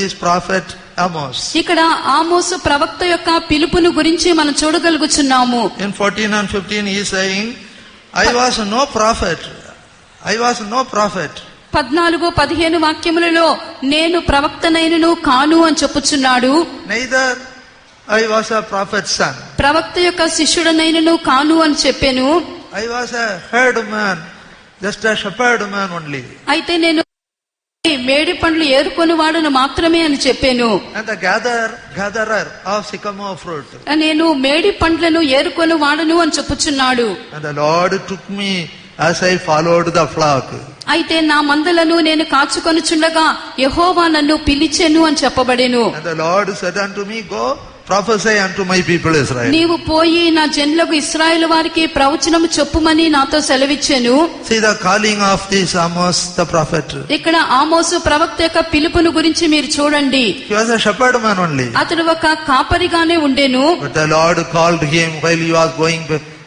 this prophet Amos. ఇక్కడ ఆమోసు ప్రవక్త యొక్క పిలుపును గురించి మనం చూడగలుగుచున్నాము. In 14 and 15 he is saying, I was no prophet. 14-15 వాక్యములలో నేను ప్రవక్తనైనను కాను అని చెప్పుచున్నాడు. Neither I was a prophet's son. ప్రవక్త యొక్క శిష్యుడనైనను కాను అని చెప్పాను. I was a herdman, just a shepherd man only. అయితే నేను మేడి పండ్లు ఏరుకొని వాడును మాత్రమే అని చెప్పాను. And the gatherer of sycamore fruit. నేను మేడి పండ్లను ఏరుకొని వాడును అని చెప్పుచున్నాడు. And the Lord took me as I followed the flock. అయితే నా మందలను నేను కాచుకొనుచుండగా యెహోవా నన్ను పిలిచెను అని చెప్పబడెను. And the Lord said unto me, Go prophesy unto my people Israel. నీవు పోయి నా జనులకు ఇశ్రాయేలు వారికి ప్రవచనము చెప్పుమని నాతో సెలవిచ్చెను. See the calling of this Amos the prophet. ఇక్కడ ఆమోసు ప్రవక్త యొక్క పిలుపును గురించి మీరు చూడండి. He was a shepherd man only. అతడు ఒక కాపరిగానే ఉండెను. But the Lord called him while he was going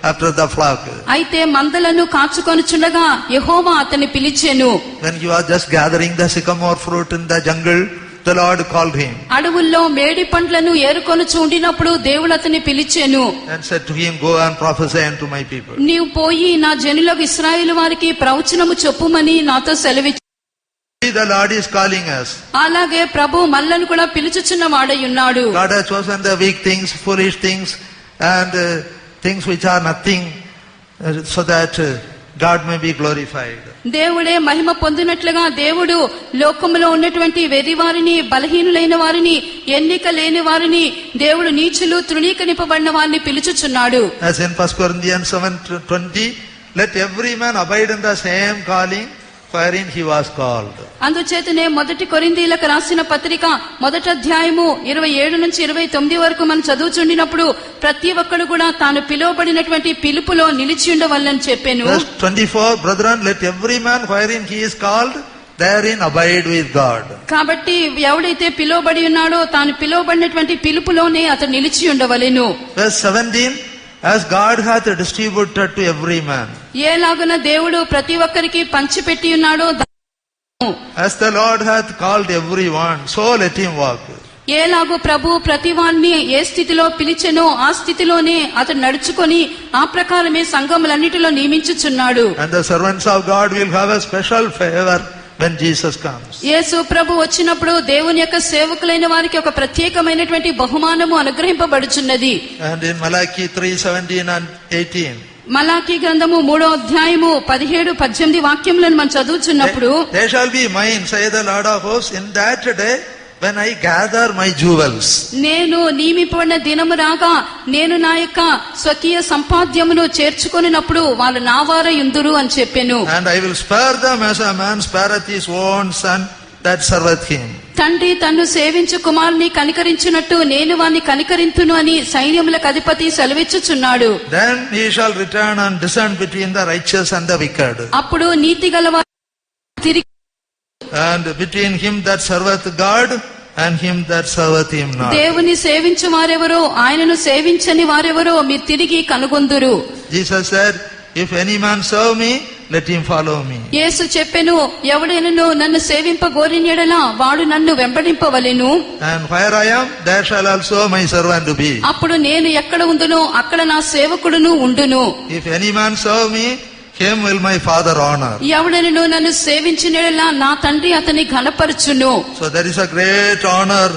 after the flock. అయితే మందలను కాచుకొనుచుండగా యెహోవా అతన్ని పిలిచెను. When he was just gathering the sycamore fruit in the jungle, the Lord called him. అడవుల్లో మేడి పండ్లను ఏరుకొనుచు ఉండినప్పుడు దేవుడు అతన్ని పిలిచెను. And said to him, Go and prophesy unto my people. నీవు పోయి నా జనులకు ఇశ్రాయేలు వారికి ప్రవచనము చెప్పుమని నాతో సెలవిచ్చు. The Lord is calling us. అలాగే ప్రభు మనలను కూడా పిలుచుచున్న వాడై ఉన్నాడు. God has chosen the weak things, foolish things, and things which are nothing, so that God may be glorified. దేవుడే మహిమ పొందినట్లుగా దేవుడు లోకములో ఉన్నటువంటి వెర్రివారిని, బలహీనులైన వారిని, ఎన్నిక లేని వారిని, దేవుడు నీచులు, తృణీకరింపబడిన వారిని పిలుచుచున్నాడు. As in 1 Corinthians 7:20, let every man abide in the same calling wherein he was called. అందుచేతనే మొదటి కొరింథీయులకు రాసిన పత్రిక 1వ అధ్యాయము 27 నుంచి 29 వరకు మనం చదువుచుండినప్పుడు ప్రతి ఒక్కడు కూడా తాను పిలువబడినటువంటి పిలుపులో నిలిచి ఉండవల్లని చెప్పాను. Verse 24, brethren, let every man wherein he is called therein abide with God. కాబట్టి ఎవడైతే పిలువబడి ఉన్నాడో తాను పిలువబడినటువంటి పిలుపులోనే అతడు నిలిచి ఉండవలెను. Verse 17, as God hath distributed to every man. ఏలాగున దేవుడు ప్రతి ఒక్కరికి పంచిపెట్టి ఉన్నాడో, As the Lord hath called everyone, so let him walk. ఏలాగో ప్రభు ప్రతివాన్ని ఏ స్థితిలో పిలిచెనో ఆ స్థితిలోనే అతడు నడుచుకొని ఆ ప్రకారమే సంఘములన్నిటిలో నియమించుచున్నాడు. And the servants of God will have a special favor when Jesus comes. యేసు ప్రభు వచ్చినప్పుడు దేవుని యొక్క సేవకులైన వారికి ఒక ప్రత్యేకమైనటువంటి బహుమానము అనుగ్రహింపబడుచున్నది. And in Malachi 3:17 and 18, Malachi గ్రంథము 3వ అధ్యాయము 17-18 వాక్యములను మనం చదువుచున్నప్పుడు, they shall be mine, say the Lord of hosts, in that day when I gather my jewels. నేను నియమింపబడిన దినము రాగా నేను నా యొక్క స్వకీయ సంపాద్యమును చేర్చుకొనినప్పుడు వాళ్ళు నా వారై ఉందురు అని చెప్పెను. And I will spare them as a man spareth his own son that serveth him. తండ్రి తన్ను సేవించు కుమారుని కనికరించినట్టు నేను వాణ్ణి కనికరింతును అని సైన్యములకు అధిపతి సెలవిచ్చుచున్నాడు. Then he shall return and discern between the righteous and the wicked. అప్పుడు నీతి గలవారు తిరిగి, And between him that serveth God and him that serveth him not. దేవుని సేవించు వారెవరో ఆయనను సేవించని వారెవరో మీరు తిరిగి కనుగొందురు. Jesus said, if any man serve me, let him follow me. యేసు చెప్పెను, ఎవడైనను నన్ను సేవింపగోరిన యెడల వాడు నన్ను వెంబడింపవలెను. And where I am, there shall also my servant be. అప్పుడు నేను ఎక్కడ ఉందునో అక్కడ నా సేవకుడును ఉండును. If any man serve me, him will my Father honor. ఎవడైనను నన్ను సేవించిన యెడల నా తండ్రి అతని ఘనపరచును. So there is a great honor,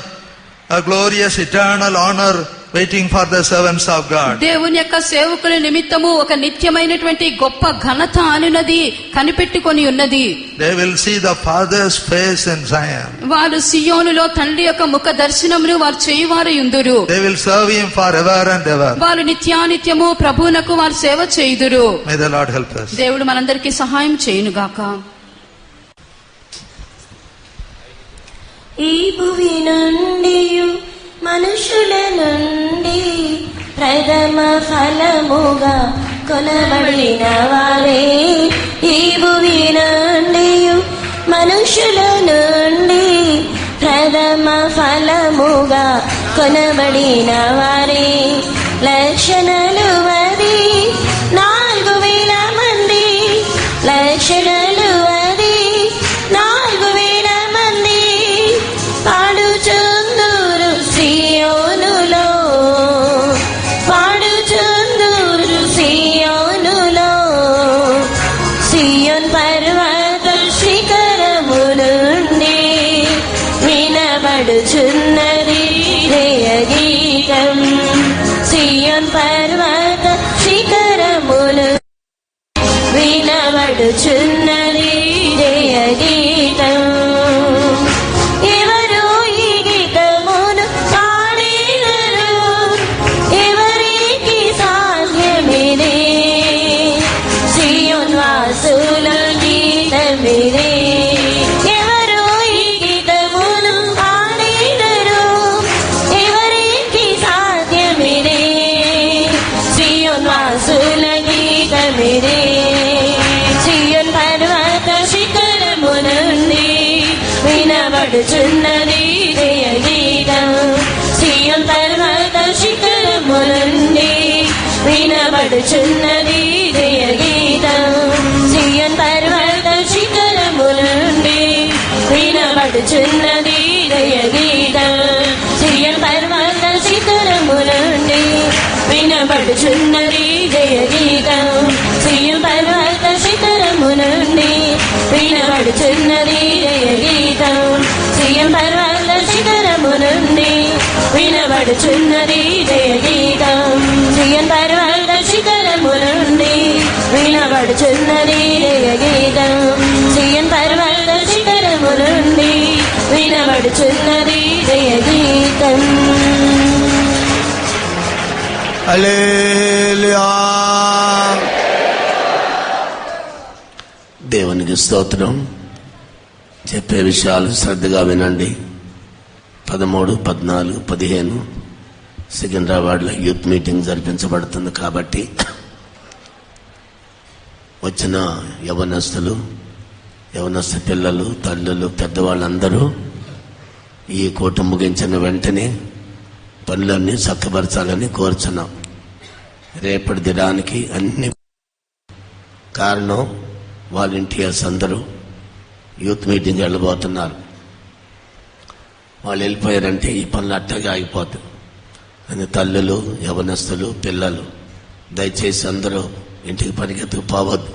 a glorious eternal honor waiting for the servants of God. దేవుని యొక్క సేవకుల నిమిత్తము ఒక నిత్యమైనటువంటి గొప్ప ఘనత అనున్నది కనిపెట్టుకొని ఉన్నది. They will see the Father's face in Zion. వారు సియోనులో తండ్రి యొక్క ముఖ దర్శనమును వారు చేయువారై ఉందురు. They will serve him forever and ever. వారు నిత్యానిత్యము ప్రభువునకు వారు సేవ చేయుదురు. May the Lord help us. దేవుడు మనందరికీ సహాయం చేయునుగాక. ఈ భువి నుండి మనుషుల నుండి ప్రథమ ఫలముగా కొనబడిన వారే, ఈ భువి నుండి మనుషుల నుండి ప్రథమ ఫలముగా కొనబడిన వారే, లక్షణలు వరి 4,000 మంది, లక్షణలు వరి 4,000 మంది పాడుచుందురు సియోనులో, పాడుచుందురు సియోనులో, సియోన్ పర్వత శిఖరము నుండి వినబడుచున్నది జయ గీతం, సియోన్ పర్వత శిఖరములు వినబడుచున్నది జయ గీతం. వినబడుచున్నది జయ గీతం సియోన్ పర్వత శిఖరము నుండి వినబడుచున్నది జయ గీతం సియోన్ పర్వత శిఖరము నుండి వినబడుచున్నది జయ గీతం సియోన్ పర్వత శిఖరము నుండి వినబడుచున్నది జయ గీతం సియోన్ పర్వత శిఖరము నుండి వినబడుచున్నది జయ గీతం సియోన్ పర్వత శిఖరము నుండి వినబడుచున్నది జయ గీతం సియోన్ పర్వత శిఖరము నుండి వినబడుచున్నది జయ గీతం సియోన్ పర్వత శిఖరము నుండి వినబడుచున్నది జయ గీతం. హల్లెలూయా. దేవునికి స్తోత్రం. చెప్పే విషయాలు శ్రద్ధగా వినండి. 13, 14, 15 సికింద్రాబాద్లో యూత్ మీటింగ్ జరిపించబడుతుంది కాబట్టి వచ్చిన యవనస్తు పిల్లలు, తల్లులు, పెద్దవాళ్ళందరూ ఈ కోట ముగించిన వెంటనే పనులన్నీ చక్కబరచాలని కోరుచున్నాం. రేపటి దినానికి అన్ని కారణం వాలంటీర్స్ అందరూ యూత్ మీటింగ్ వెళ్ళబోతున్నారు. వాళ్ళు వెళ్ళిపోయారంటే ఈ పనులు అట్టగా ఆగిపోతాయి అని తల్లులు, యవనస్తులు, పిల్లలు దయచేసి అందరూ ఇంటికి పరిగెత్తుకు పోవద్దు.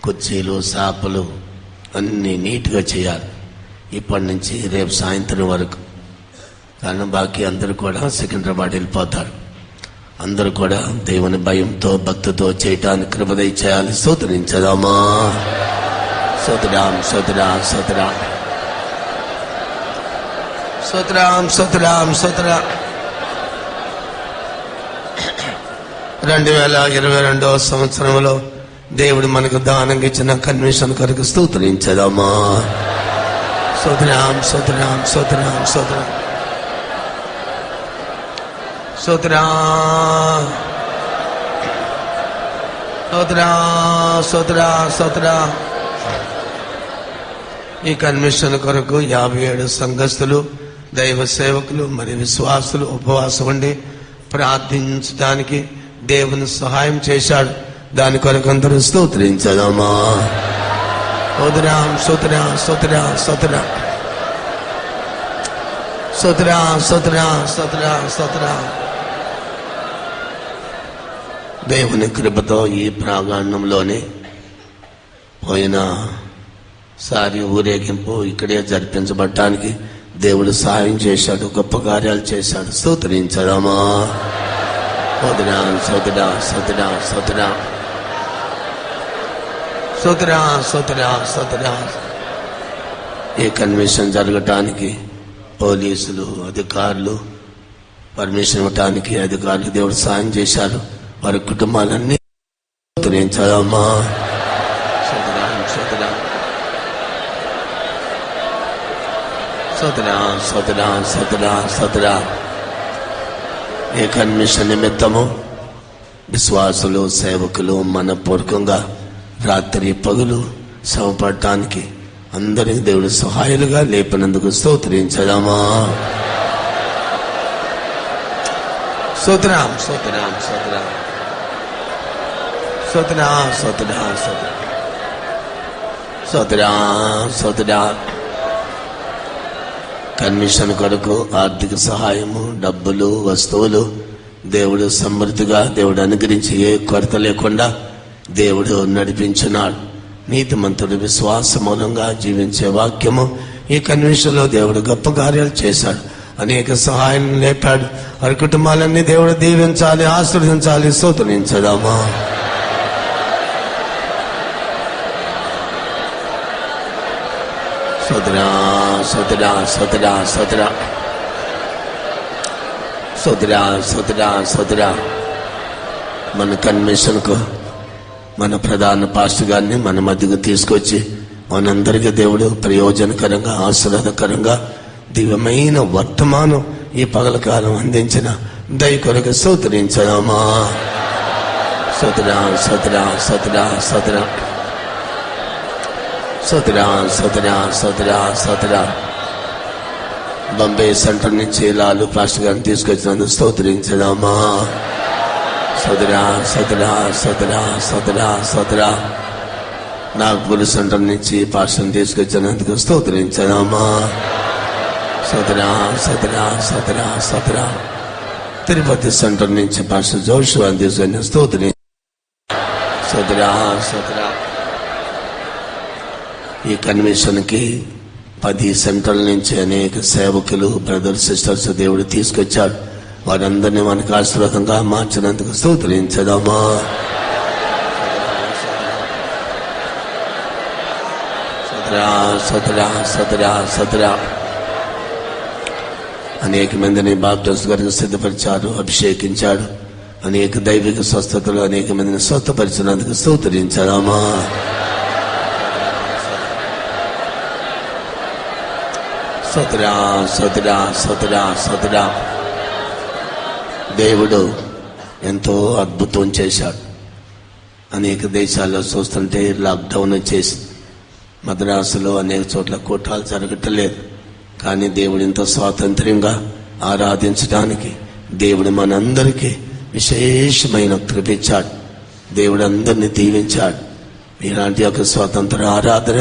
కుర్చీలు, సాపలు అన్నీ నీట్గా చేయాలి ఇప్పటి నుంచి రేపు సాయంత్రం వరకు. కానీ బాకీ అందరూ కూడా సికింద్రాబాద్ వెళ్ళిపోతారు. అందరూ కూడా దేవుని భయంతో, భక్తితో చేయటానికి కృప దయచేయాలి. స్తోత్రించదామా. స్తోత్రం, స్తోత్రం, స్తోత్రం, స్తోత్రం, స్తోత్రం, స్తోత్రం. 2022వ సంవత్సరంలో దేవుడు మనకు దానంగా ఇచ్చిన కన్వెన్షన్ కొరకు స్తోత్రించదామా. స్తోత్రం, స్తోత్రం, స్తోత్రం, స్తోత్రం, స్తోత్రం, స్తోత్రం, స్తోత్రం, స్తోత్రం. ఈ కన్వెన్షన్ కొరకు 57 సంఘస్థులు, దైవ సేవకులు మరియు విశ్వాసులు ఉపవాసం ఉండి ప్రార్థించడానికి దేవుని సహాయం చేశాడు. దాని కొరకు అందరూ స్తోత్రించదామా. స్తోత్రం, స్తోత్రం, స్తోత్రం, స్తోత్రం, స్తోత్రం, స్తోత్రం, స్తోత్రం, స్తోత్రం. దేవుని కృపతో ఈ ప్రాంగణంలోనే పోయిన సారి ఊరేగింపు ఇక్కడే జరిపించబడటానికి దేవుడు సహాయం చేశాడు, గొప్ప కార్యాలు చేశాడు. స్తోత్రించదామా. స్తోత్రం, స్తోత్రం, స్తోత్రం, స్తోత్రం, స్తోత్రం, స్తోత్రం, స్తోత్రం. ఈ కన్వెన్షన్ జరగటానికి పోలీసులు, అధికారులు పర్మిషన్ ఇవ్వటానికి అధికారులు దేవుడు సాయం చేశారు. వారి కుటుంబాలన్నీ స్తోత్రించదామా. స్తోత్రం, స్తోత్రం, స్తోత్రం, స్తోత్రం, స్తోత్రం, స్తోత్రం. ఈ కన్వెన్షన్ నిమిత్తము విశ్వాసులు, సేవకులు మనపూర్వకంగా రాత్రి పగులు శ్రమపడటానికి అందరికి దేవుడు సహాయాలుగా లేపినందుకు స్తోత్రించదామా. స్తోత్రం, స్తోత్రం, స్తోత్రం, స్తోత్రం, స్తోత్రం, స్తోత్రం, స్తోత్రం, స్తోత్రం. కన్వెన్షన్ కొరకు ఆర్థిక సహాయము, డబ్బులు, వస్తువులు దేవుడు సమృద్ధిగా దేవుడు అనుగ్రహించి ఏ కొరత లేకుండా దేవుడు నడిపించున్నాడు. నీతిమంతుడు విశ్వాస మూలంగా జీవించే వాక్యము ఈ కన్వెన్షన్ లో దేవుడు గొప్ప కార్యాలు చేశాడు. అనేక సహాయం లేపాడు. వారి కుటుంబాలన్నీ దేవుడు దీవించాలి, ఆశీర్వదించాలి. స్తోత్రించదామా. స్తోత్రం, స్తోత్రం, స్తోత్రం, స్తోత్రం, స్తోత్రం, స్తోత్రం, స్తోత్రం. మన కన్వెన్షన్కు మన ప్రధాన పాస్టర్ గారిని మన మధ్యకు తీసుకొచ్చి మనందరికీ దేవుడు ప్రయోజనకరంగా, ఆశీర్వాదకరంగా దివ్యమైన వర్తమానం ఈ పగలకాలం అందించిన దయ కొరకు స్తోత్రించదామా. స్తోత్రం, స్తోత్రం, స్తోత్రం, స్తోత్రం, స్తోత్రం, స్తోత్రం, స్తోత్రం, స్తోత్రం. బాంబే సెంటర్ నుంచి లాలు పాస్టర్ గారిని తీసుకొచ్చినందుకు స్తోత్రించదామా. సోదరా సోదరా సోదరా సోదరా సోదరా నాగ్పూర్ సెంటర్ నుంచి పాస్టర్ని తీసుకొచ్చినందుకు స్తోత్రించదామా. సోదరా సోదరా సోదరా సోదరా తిరుపతి సెంటర్ నుంచి పాస్టర్ జోషువాని తీసుకొని స్తోత్రి. సోదరా సోదరా ఈ కన్వెన్షన్ కి 10 సెంటర్ల నుంచి అనేక సేవకులు, బ్రదర్స్, సిస్టర్స్ దేవుడు తీసుకొచ్చాడు. వారందరినీ మనకు ఆశీర్వాదంగా మార్చినందుకు స్తోత్రించదామా. సోదరా సోదరా సోదరా సోదరా అనేక మందిని బాప్టిస్ట్ గారికి సిద్ధపరిచారు, అభిషేకించాడు. అనేక దైవిక స్వస్థతలు అనేక మందిని స్వస్థపరిచినందుకు స్తోత్రించదామా. సోదరా సోదరా సోదరా సోదరా దేవుడు ఎంతో అద్భుతం చేశాడు. అనేక దేశాల్లో చూస్తుంటే లాక్డౌన్ వచ్చేసి మద్రాసులో అనేక చోట్ల కూటాలు జరగట్లేదు. కానీ దేవుడు ఎంతో స్వాతంత్ర్యంగా ఆరాధించడానికి దేవుడు మనందరికీ విశేషమైన కృపించాడు. దేవుడు అందరినీ దీవించాడు. ఇలాంటి ఒక స్వతంత్ర ఆరాధన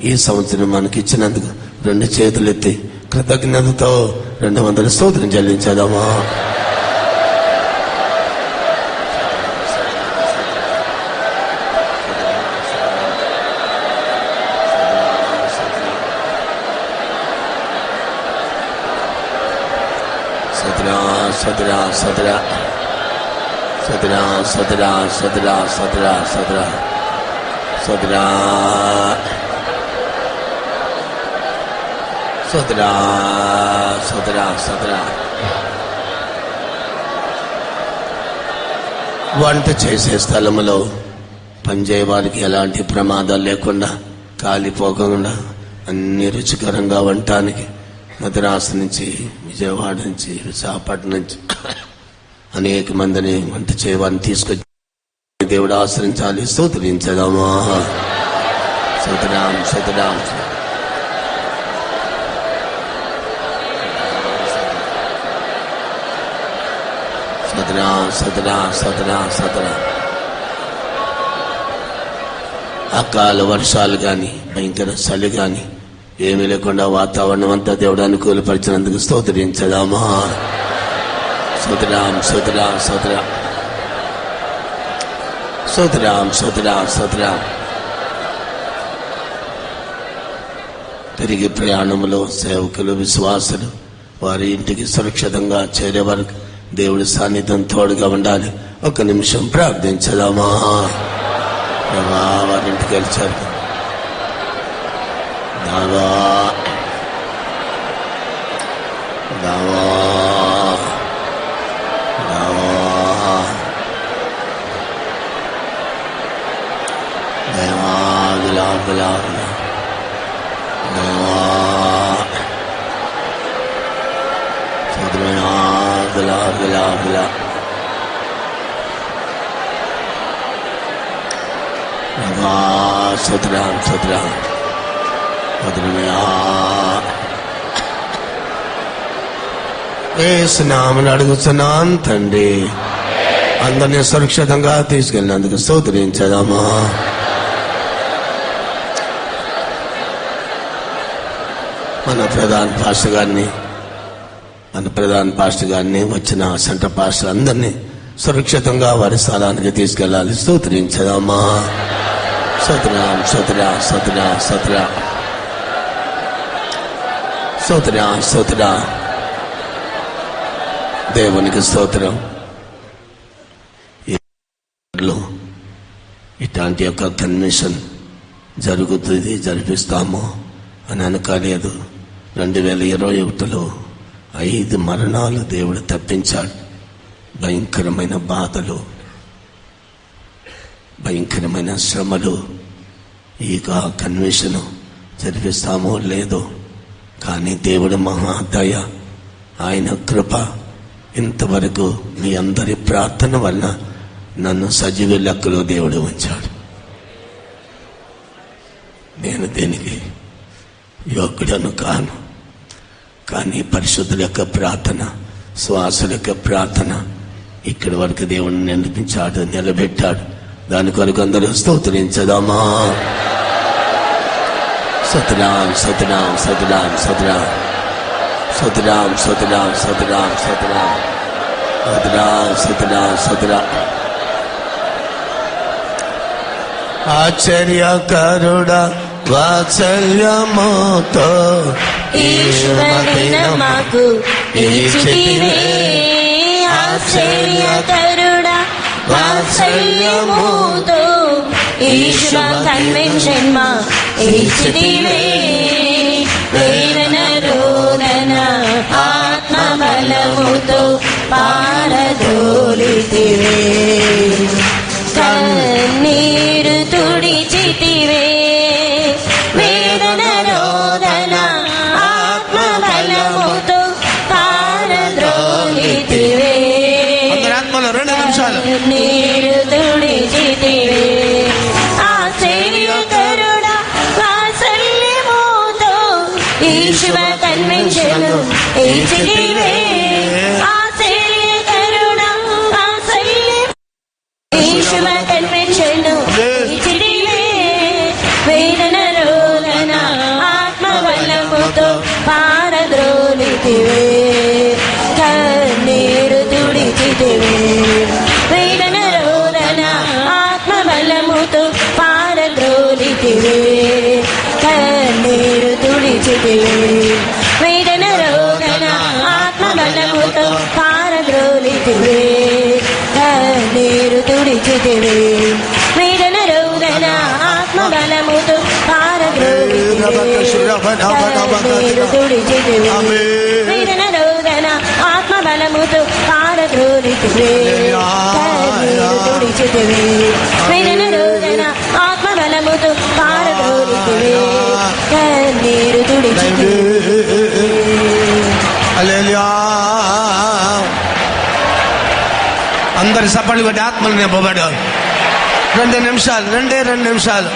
ఈ సంవత్సరం మనకి ఇచ్చినందుకు 2 చేతులెత్తి కృతజ్ఞతతో 200 స్తోత్రం చెల్లించదామా. సదరా సదరా సదరా సదరా సదరా సదరా సదరా సదరా సదరా సదరా సదరా సదరా వంట చేసే స్థలములో పనిచేయ వారికి ఎలాంటి ప్రమాదాలు లేకుండా, కాలిపోకుండా అన్ని రుచికరంగా వండటానికి మద్రాసు నుంచి, విజయవాడ నుంచి, విశాఖపట్నం నుంచి అనేక మందిని వంట చేయవారిని తీసుకొచ్చి దేవుడు ఆశ్రయించాలి. స్తోత్రించదామా. సోదరాం సోదరాం సదరా సదరా సదరా సదరా అకాల వర్షాలు గాని, భయంకర చలి గాని ఏమీ లేకుండా వాతావరణం అంతా దేవుడు అనుకూలపరిచినందుకు స్తోత్రించదామా. సోదరాం సోదరా సోదరా సోదరాం సోదరా సోదరా తిరిగి ప్రయాణంలో సేవకులు, విశ్వాసులు వారి ఇంటికి సురక్షితంగా చేరే వరకు దేవుడి సాన్నిధ్యం తోడుగా ఉండాలి. 1 నిమిషం ప్రార్థించదామా. వారింటికి వెళ్ళారు. దావా దావా దావా దేవా గులా గులా దేవా సోదరునా గులా గులా గులా సోదరాం సోదరాం యేసు నామమున అడుగుతున్నాను తండ్రి. అందరినీ సురక్షితంగా తీసుకెళ్ళినందుకు స్తోత్రించదామా. మన ప్రధాన పాస్టర్ గారిని వచ్చిన సెంటర్ పాస్టర్ అందరినీ సురక్షితంగా వారి స్థలానికి తీసుకెళ్ళాలి. స్తోత్రించదామా. సోదరాం సోదరా సోదరా సోదరా సోదరా సోదరా దేవునికి స్తోత్రం. ఇట్లాంటి యొక్క కన్వెన్షన్ జరుగుతుంది, జరిపిస్తాము అని అనుకోలేదు. 2021లో 5 మరణాలు దేవుడు తప్పించాడు. భయంకరమైన బాధలు, భయంకరమైన శ్రమలు. ఇక కన్వెన్షన్ జరిపిస్తామో లేదో, కానీ దేవుడు మహాదయ, ఆయన కృప ఇంతవరకు మీ అందరి ప్రార్థన వల్ల నన్ను సజీవ లెక్కలో దేవుడు ఉంచాడు. నేను దేనికి యోగ్యుడను కాను, కానీ పరిశుద్ధుల యొక్క ప్రార్థన, శ్వాసుల యొక్క ప్రార్థన ఇక్కడి వరకు దేవుణ్ణి నడిపించాడు, నిలబెట్టాడు. దాని కొరకు అందరూ స్తోత్రించదామా? సతరాం సతరాం సతరాం సతరాం సతరాం సతరాం సతరాం సతరాం సతరాం సతరాం సతరాం. ఆశ్చర్యకరుడా వాత్సల్యముతో ఈశ్వరుడ మాకు ఇచ్చితివే. ఆశ్చర్యకరుడా వాత్సల్యముతో ఈశ్వర కన్వెన్షన్ మా ఇచ్చితివే. వేదన రోదన ఆత్మబలముతో పారదోలితివే. కన్నీరు తుడిచితివే. వేదన రోదన ఆత్మబలముతో పారద్రోలితివే. ఆత్మలో 2 నిమిషాలు. నీరు తుడిచితివే. ఆశ్చర్యకరుడా వాత్సల్యముతో ఈశ్వర కన్వెన్షన్ ఇచ్చితివే. ఆశ్చర్యకరుడా వాత్సల్యం ఈశ్వర కన్వెన్షన్ ఇచ్చితివే. వేదన రోదన ఆత్మబలముతో పారద్రోలితివే. కన్నీరు తుడిచితివే. వేదన రోదన ఆత్మబలముతో పారద్రోలితివే. కన్నీరు తుడిచితివే. వేదన రోదన ఆత్మబలముతో పారద్రోలితివే. కన్నీరు తుడిచితివే. వేదన రోదన ఆత్మబలముతో పారద్రోలితివే. కన్నీరు తుడిచితివే. వేదన రోదన ఆత్మబలముతో పారద్రోలితివే. కన్నీరు తుడిచితివే. వేదన రోదన ఆత్మబలముతో పారద్రోలితివే. కన్నీరు తుడిచితివే. హల్లెలూయా. అందరి సపళ్ళు కొట్టి ఆత్మలు నింపబడు. 2 నిమిషాలు, 2 నిమిషాలు.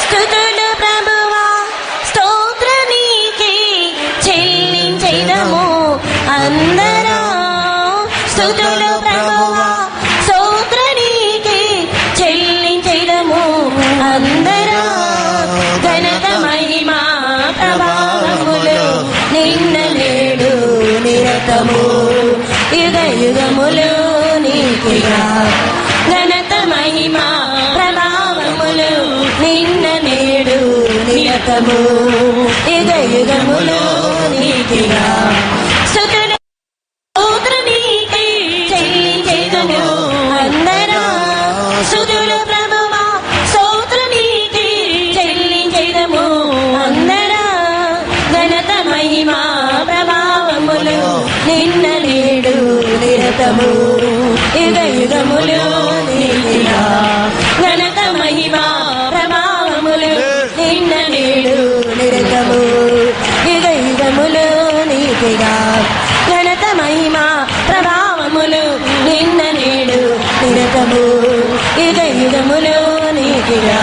స్తుతులు ప్రభువా, స్తోత్ర నీకే చెల్లించెదము అందరం. స్తుతులు ప్రభువా, స్తోత్ర నీకే చెల్లించెదము అందరం. ఘనత మహిమ ప్రభావములు నిన్న నేడు నిరతము యుగ యుగములు నీకిగా. ఘనత మహిమ ప్రభావములు నిన్న నేడు నిరతము యుగ యుగములు నీకిగా. స్తుతులు స్తోత్ర నీకే చెల్లించెదము అందరం. స్తుతులు ప్రభువా, స్తోత్ర నీకే చెల్లించెదము అందరం. ఘనత మహిమ ప్రభావములు నిన్న నేడు నిరతము యుగ యుగములు నీకిగా. ఘనత మహిమ ప్రభావములు నిన్న నేడు నిరతము యుగ యుగములు నీకిగా. ఘనత మహిమ ప్రభావములు నిన్న నేడు నిరతము యుగ యుగములు నీకిగా.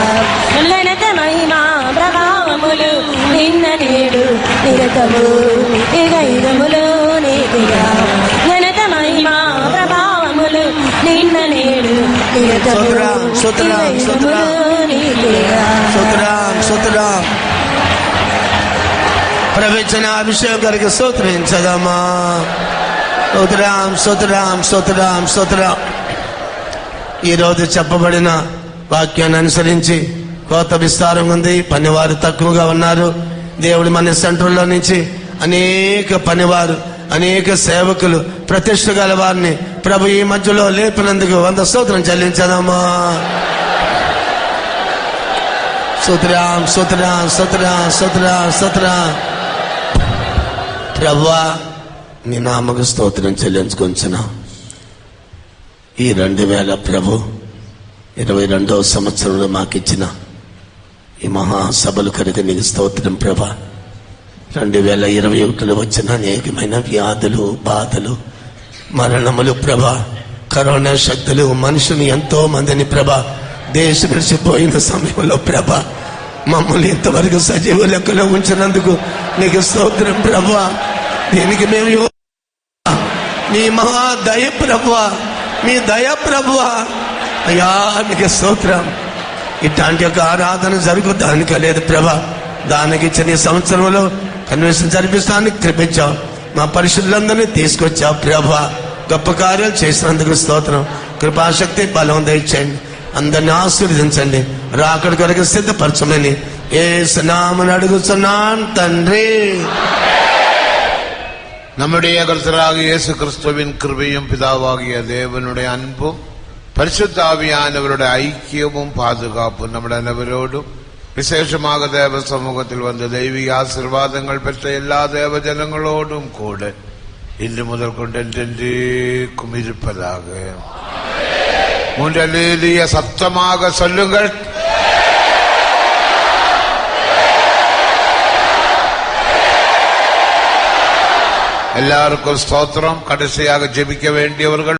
ఘనత మహిమ ప్రభావములు నిన్న నేడు నిరతము యుగ యుగములు నీకిగా. ఘనత మహిమ ప్రభావములు నిన్న నేడు నిరతము యుగ యుగములు నీకిగా. ప్రవచన అభిషేకం గారికి స్తోత్రించదమ్మా. స్తోత్రం స్తోత్రం స్తోత్రం స్తోత్రం. ఈరోజు చెప్పబడిన వాక్యాన్ని అనుసరించి కోత విస్తారం ఉంది. పనివారు తక్కువగా ఉన్నారు. దేవుడి మన సెంటర్లో నుంచి అనేక పనివారు, అనేక సేవకులు, ప్రతిష్ఠ గల వారిని ప్రభు ఈ మధ్యలో లేపినందుకు 100 స్తోత్రం చెల్లించదమ్మా. స్తోత్రం స్తోత్రం స్తోత్రం స్తోత్రం స్తోత్రం. ప్రభువా, నీ నామకు స్తోత్రం చెల్లించుకొంచున్నా. ఈ 2000 ప్రభు 22వ సంవత్సరంలో మాకిచ్చిన ఈ మహాసభలు కనుక నీకు స్తోత్రం ప్రభా. 2021లో వచ్చిన అనేకమైన వ్యాధులు, బాధలు, మరణములు ప్రభా, కరోనా శక్తులు మనుషుని ఎంతో మందిని ప్రభా దేశం విడిచిపోయిన సమయంలో ప్రభా మమ్మల్ని ఇంతవరకు సజీవ లెక్కలో ఉంచినందుకు నీకు స్తోత్రం ప్రభా. దీనికి మేము నీ మహా దయ ప్రభువా, మీ దయ ప్రభువా, అయ్యా నీకు స్తోత్రం. ఇట్లాంటి యొక్క ఆరాధన జరుగుతానికి లేదు ప్రభా. దానికి ఇచ్చిన ఈ సంవత్సరంలో కన్వెన్షన్ జరిపిస్తానికి కృపించావు, మా పరిశుద్ధులందరినీ తీసుకొచ్చావు ప్రభా. గొప్ప కార్యాలు చేసినందుకు స్తోత్రం. కృపాశక్తి బలం దయచేయండి, అందరిని ఆశీర్వదించండి, రాకడ కొరకు సిద్ధపరచమని యేసు నామమున అడుగుతున్నాను తండ్రి. நம்முடைய கர்த்தராகிய இயேசு கிறிஸ்துவின் கிருபையும் பிதாவாகிய தேவனுடைய அன்பும் பரிசுத்த ஆவியானவருடைய ஐக்கியமும் பாதுகாப்பும் நம்முடைய அனைவரோடும் விசேஷமாக தேவ சமூகத்தில் வந்த தெய்வீக ஆசீர்வாதங்கள் பெற்ற எல்லா தேவ ஜனங்களோடும் கூட இன்று முதல் கொண்டு என்றென்றைக்கும் இருப்பதாக. மூன்றலிய சத்தமாக சொல்லுங்கள். எல்லாருக்கும் ஸ்தோத்திரம். கடைசியாக ஜெபிக்க வேண்டியவர்கள்